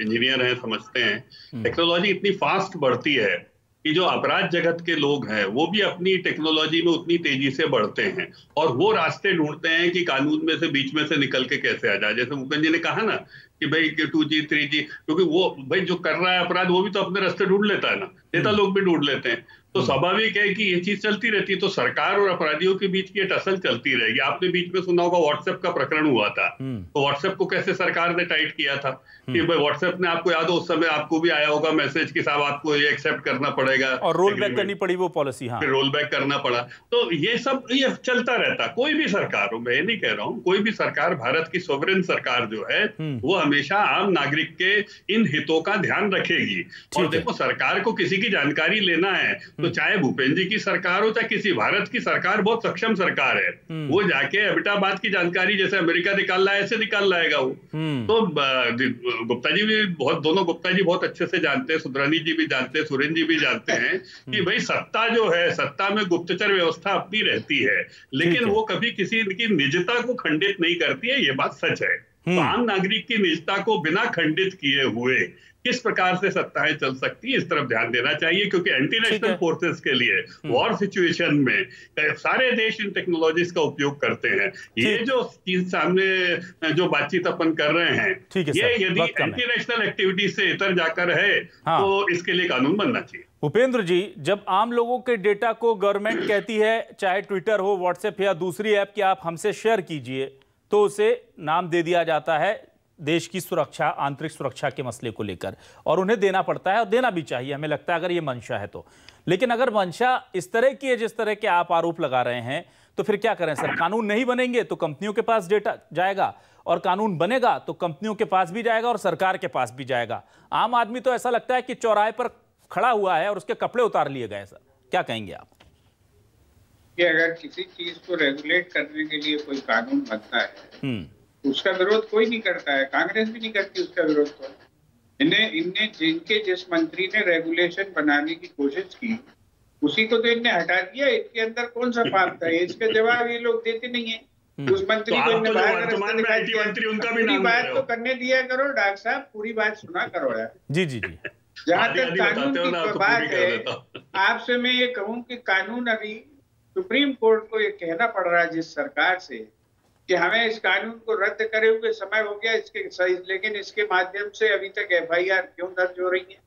इंजीनियर हैं, समझते हैं, टेक्नोलॉजी इतनी फास्ट बढ़ती है कि जो अपराध जगत के लोग हैं वो भी अपनी टेक्नोलॉजी में उतनी तेजी से बढ़ते हैं और वो रास्ते ढूंढते हैं कि कानून में से बीच में से निकल के कैसे आ जाए। जैसे भूपेंद्र जी ने कहा ना कि भाई 2G 3G, क्योंकि वो भाई जो कर रहा है अपराध वो भी तो अपने रास्ते ढूंढ लेता है ना, नेता लोग भी ढूंढ लेते हैं। तो स्वाभाविक है कि ये चीज चलती रहती है, तो सरकार और अपराधियों के बीच की टसल चलती रहेगी। आपने बीच में सुना होगा व्हाट्सएप का प्रकरण हुआ था, तो व्हाट्सएप को कैसे सरकार ने टाइट किया था कि भाई व्हाट्सएप ने, आपको याद हो उस समय आपको भी आया होगा मैसेज कि साहब आपको ये एक्सेप्ट करना पड़ेगा और रोल बैक करनी पड़ी वो पॉलिसी। हाँ, रोल बैक करना पड़ा। तो ये सब ये चलता रहता, कोई भी सरकार हो, मैं नहीं कह रहा हूँ, कोई भी सरकार, भारत की सोवरेन सरकार जो है वो हमेशा आम नागरिक के इन हितों का ध्यान रखेगी। और देखो, सरकार को किसी की जानकारी लेना है तो चाहे भूपेंद्र जी की सरकार हो चाहे किसी, भारत की सरकार बहुत सक्षम सरकार है, वो जाके अबिटाबाद की जानकारी जैसे अमेरिका निकाल रहा है ऐसे निकाल लाएगा वो। तो गुप्ता जी भी बहुत, दोनों गुप्ता जी बहुत अच्छे से जानते हैं, सुधरानी जी भी जानते हैं, सुरेन जी भी जानते हैं कि भाई सत्ता जो है, सत्ता में गुप्तचर व्यवस्था अपनी रहती है, लेकिन वो कभी किसी की निजता को खंडित नहीं करती है, ये बात सच है। तो आम नागरिक की निजता को बिना खंडित किए हुए किस प्रकार से सत्ताएं चल सकती है, इस तरफ ध्यान देना चाहिए, क्योंकि एंटी नेशनल फोर्सेस के लिए वॉर सिचुएशन में सारे देश इन टेक्नोलॉजीज का उपयोग करते हैं। ये जो चीज सामने जो बातचीत अपन कर रहे हैं, ये यदि एंटी नेशनल एक्टिविटी से इतर जाकर है तो इसके लिए कानून बनना चाहिए। उपेंद्र जी, जब आम लोगों के डेटा को गवर्नमेंट कहती है, चाहे ट्विटर हो, व्हाट्सएप या दूसरी ऐप की आप हमसे शेयर कीजिए, तो उसे नाम दे दिया जाता है देश की सुरक्षा, आंतरिक सुरक्षा के मसले को लेकर, और उन्हें देना पड़ता है और देना भी चाहिए, हमें लगता है, अगर ये मंशा है तो। लेकिन अगर मंशा इस तरह की है जिस तरह के आप आरोप लगा रहे हैं, तो फिर क्या करें सर? कानून नहीं बनेंगे तो कंपनियों के पास डेटा जाएगा, और कानून बनेगा तो कंपनियों के पास भी जाएगा और सरकार के पास भी जाएगा। आम आदमी तो ऐसा लगता है कि चौराहे पर खड़ा हुआ है और उसके कपड़े उतार लिए गए। सर, क्या कहेंगे आप? कि अगर किसी चीज को रेगुलेट करने के लिए कोई कानून बनता है, उसका विरोध कोई नहीं करता है, कांग्रेस भी नहीं करती उसका विरोध। तो इनने जिनके जिस मंत्री ने रेगुलेशन बनाने की कोशिश की, उसी को तो इनने हटा दिया। इनके अंदर कौन सा पाप था? इसका जवाब ये लोग देते नहीं है। उस मंत्री को इनने बाहर पूरी बात तो करने दिया करो डॉक्टर साहब, पूरी बात सुना करो यार। जी जी जी। जहाँ तक कानून की बात है, आपसे मैं ये कहूँ कि कानून अभी सुप्रीम कोर्ट को ये कहना पड़ रहा है जिस सरकार से कि हमें इस कानून को रद्द करे हुए समय हो गया इसके सही, लेकिन इसके माध्यम से अभी तक FIR क्यों दर्ज हो रही है?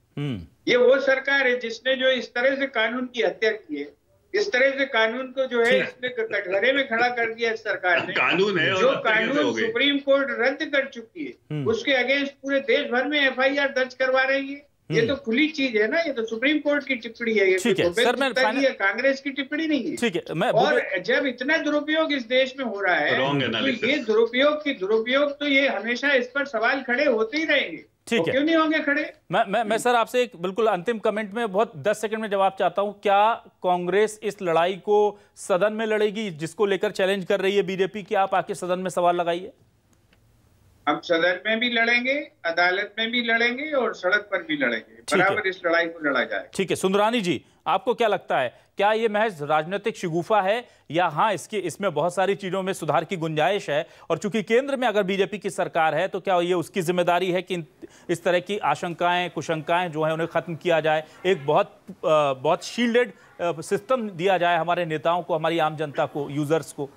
ये वो सरकार है जिसने जो इस तरह से कानून की हत्या की है, इस तरह से कानून को जो है इसने कटघरे में खड़ा कर दिया इस सरकार ने। कानून है जो कानून सुप्रीम कोर्ट रद्द कर चुकी है, उसके अगेंस्ट पूरे देश भर में FIR दर्ज करवा रही है। ये तो खुली चीज है ना, ये तो सुप्रीम कोर्ट की टिप्पणी है, ये सर, मैं कांग्रेस की टिप्पणी नहीं है। ठीक है, और जब इतना दुरुपयोग इस देश में हो रहा है, तो ये दुरुपयोग तो ये हमेशा इस पर सवाल खड़े होते ही रहेंगे। ठीक है, क्यों नहीं होंगे खड़े? मैं सर आपसे एक बिल्कुल अंतिम कमेंट में बहुत 10 सेकंड में जवाब चाहता हूं। क्या कांग्रेस इस लड़ाई को सदन में लड़ेगी, जिसको लेकर चैलेंज कर रही है बीजेपी की आप आके सदन में सवाल लगाइए? हम सदन में भी लड़ेंगे, अदालत में भी लड़ेंगे और सड़क पर भी लड़ेंगे, बराबर इस लड़ाई को लड़ा जाए। ठीक है, सुंदरानी जी, आपको क्या लगता है, क्या ये महज राजनीतिक शिगुफा है, या हाँ इसमें बहुत सारी चीजों में सुधार की गुंजाइश है? और चूंकि केंद्र में अगर बीजेपी की सरकार है, तो क्या ये उसकी जिम्मेदारी है कि इस तरह की आशंकाएं, कुशंकाएं जो है उन्हें खत्म किया जाए, एक बहुत शील्डेड सिस्टम दिया जाए हमारे नेताओं को, हमारी आम जनता को, यूजर्स को?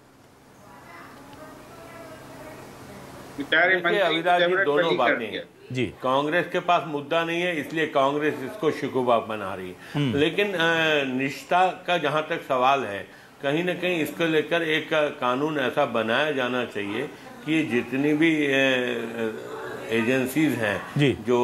अविनाश जी, दोनों बातें जी। कांग्रेस के पास मुद्दा नहीं है, इसलिए कांग्रेस इसको शिकवा बना रही है, लेकिन निष्ठा का जहां तक सवाल है, कहीं ना कहीं इसको लेकर एक कानून ऐसा बनाया जाना चाहिए कि जितनी भी एजेंसीज हैं जो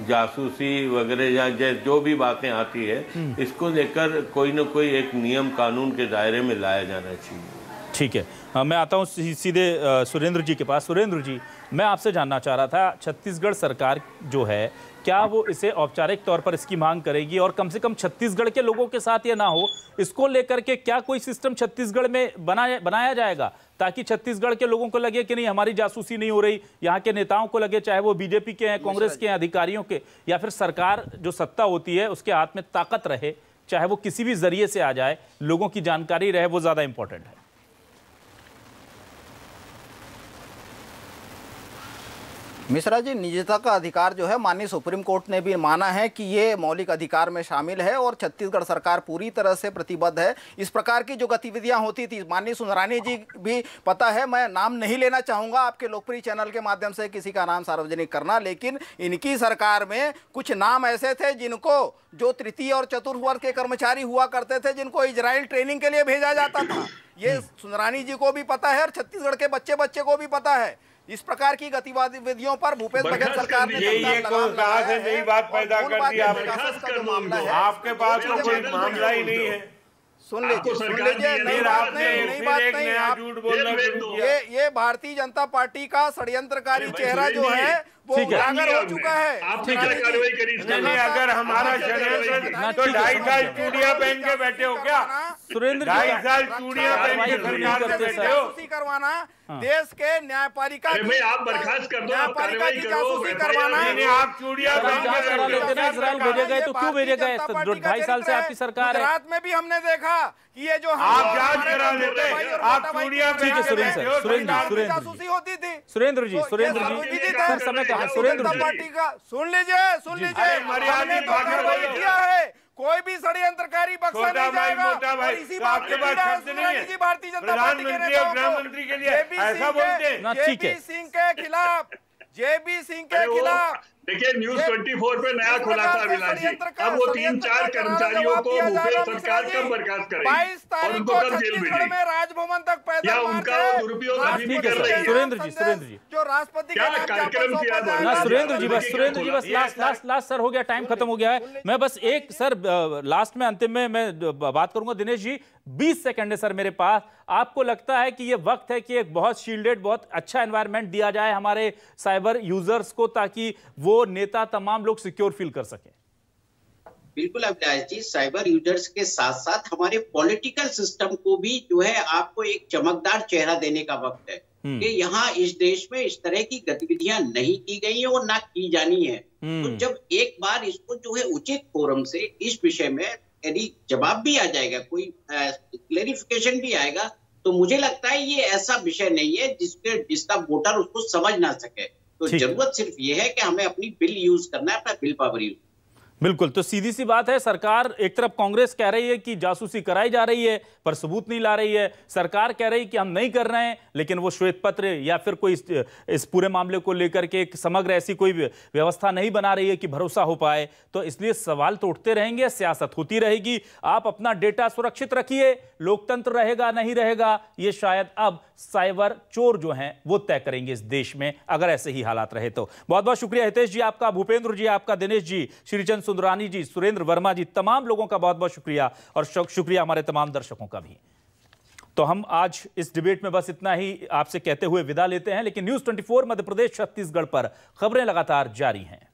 जासूसी वगैरह या जो भी बातें आती है, इसको लेकर कोई ना कोई एक नियम कानून के दायरे में लाया जाना चाहिए। ठीक है, मैं आता हूं सीधे सुरेंद्र जी के पास। सुरेंद्र जी, मैं आपसे जानना चाह रहा था, छत्तीसगढ़ सरकार जो है, क्या वो इसे औपचारिक तौर पर इसकी मांग करेगी, और कम से कम छत्तीसगढ़ के लोगों के साथ ये ना हो, इसको लेकर के क्या कोई सिस्टम छत्तीसगढ़ में बनाया जाएगा, ताकि छत्तीसगढ़ के लोगों को लगे कि नहीं हमारी जासूसी नहीं हो रही, यहाँ के नेताओं को लगे, चाहे वो बीजेपी के हैं, कांग्रेस के हैं, अधिकारियों के, या फिर सरकार जो सत्ता होती है उसके हाथ में ताकत रहे, चाहे वो किसी भी जरिए से आ जाए, लोगों की जानकारी रहे, वो ज्यादा इंपॉर्टेंट है? मिश्रा जी, निजता का अधिकार जो है माननीय सुप्रीम कोर्ट ने भी माना है कि ये मौलिक अधिकार में शामिल है, और छत्तीसगढ़ सरकार पूरी तरह से प्रतिबद्ध है। इस प्रकार की जो गतिविधियां होती थी, माननीय सुंदरानी जी भी पता है, मैं नाम नहीं लेना चाहूँगा आपके लोकप्रिय चैनल के माध्यम से किसी का नाम सार्वजनिक करना, लेकिन इनकी सरकार में कुछ नाम ऐसे थे जिनको, जो तृतीय और चतुर्थ वर्ग के कर्मचारी हुआ करते थे, जिनको इजराइल ट्रेनिंग के लिए भेजा जाता था। ये सुंदरानी जी को भी पता है और छत्तीसगढ़ के बच्चे को भी पता है। इस प्रकार की गतिविधियों पर भूपेश बघेल सरकार ने कहा से नई बात पैदा कर दी आपके पास तो कोई मामला ही नहीं है। सुन लीजिए, नई बात नहीं, ये भारतीय जनता पार्टी का षड्यंत्रकारी चेहरा जो है वो उजागर हो चुका है। आपने क्या कार्रवाई करी? नहीं, अगर हमारा षड्यंत्र तो 2.5 साल चूड़ियां पहन के बैठे हो क्या? सुरेंद्र 2.5 साल चूड़ियां पहन के सरकार में बैठे हो करवाना, देश के न्यायपालिका भाई आप बर्खास्त कर दो, आप कार्रवाई करो, करवाना। आप चूड़ियां करा लेते ना, इजराइल भेजे गए तो क्यों भेजे गए? 2.5 साल से आपकी सरकार है। गुजरात में भी हमने देखा कि ये जो आप जांच करा लेते, आप चूड़ियां ठीक है सुरेंद्र जासूसी होती थी। सुरेंद्र जी समय कहा सुरेंद्र जी पार्टी का सुन लीजिए मर्यादा किया है, कोई भी षड्यंत्रकारी बख्शा नहीं जाएगा। और इसी बात आपके पास शब्द नहीं है भारतीय जनता पार्टी के नेताओं गृह मंत्री के लिए ऐसा बोलते हैं। जेबी सिंह के खिलाफ, जेबी सिंह के खिलाफ देखिए न्यूज 24 पे नया खुलासा अभिलाष जी, अब वो 3-4 कर्मचारियों को भूपेश सरकार कब बर्खास्त करेगी 22 तारीख को छत्तीसगढ़ में राजभवन तक पैदल या उनका वो दुरुपयोग अभी भी कर रही है? सुरेंद्र जी जो राष्ट्रपति क्या कार्यक्रम किया ना सुरेंद्र जी बस लास्ट सर हो गया, टाइम खत्म हो गया है। मैं बस एक सर लास्ट में अंतिम में मैं बात करूंगा। दिनेश जी 20 सेकंड है सर मेरे पास। आपको लगता है कि ये वक्त है कि एक बहुत शील्डेड, बहुत अच्छा एनवायरनमेंट दिया जाए हमारे साइबर यूजर्स को, ताकि वो नेता तमाम लोग सिक्योर फील कर सके? बिल्कुल अभिलाष जी, साइबर यूजर्स के साथ साथ हमारे पॉलिटिकल सिस्टम को भी जो है आपको एक चमकदार चेहरा देने का वक्त है कि यहाँ इस देश में इस तरह की गतिविधियां नहीं की गई है और ना की जानी है। तो जब एक बार इसको जो है उचित फोरम से इस विषय में यदि जवाब भी आ जाएगा, कोई क्लेरिफिकेशन भी आएगा, तो मुझे लगता है ये ऐसा विषय नहीं है जिसका वोटर उसको समझ ना सके। तो जरूरत सिर्फ ये है कि हमें अपनी बिल यूज करना है, अपना बिल पावर यूज। बिल्कुल, तो सीधी सी बात है, सरकार एक तरफ कांग्रेस कह रही है कि जासूसी कराई जा रही है पर सबूत नहीं ला रही है, सरकार कह रही है कि हम नहीं कर रहे हैं, लेकिन वो श्वेत पत्र या फिर कोई इस पूरे मामले को लेकर के एक समग्र ऐसी कोई व्यवस्था नहीं बना रही है कि भरोसा हो पाए। तो इसलिए सवाल तो उठते रहेंगे, सियासत होती रहेगी। आप अपना डेटा सुरक्षित रखिए, लोकतंत्र रहेगा नहीं रहेगा ये शायद अब साइबर चोर जो हैं वो तय करेंगे इस देश में, अगर ऐसे ही हालात रहे तो। बहुत बहुत शुक्रिया हितेश जी आपका, भूपेंद्र जी आपका, दिनेश जी, श्रीचंद सुंदरानी जी, सुरेंद्र वर्मा जी, तमाम लोगों का बहुत बहुत शुक्रिया और शुक्रिया हमारे तमाम दर्शकों का भी। तो हम आज इस डिबेट में बस इतना ही आपसे कहते हुए विदा लेते हैं, लेकिन न्यूज़ 24 मध्य प्रदेश छत्तीसगढ़ पर खबरें लगातार जारी हैं।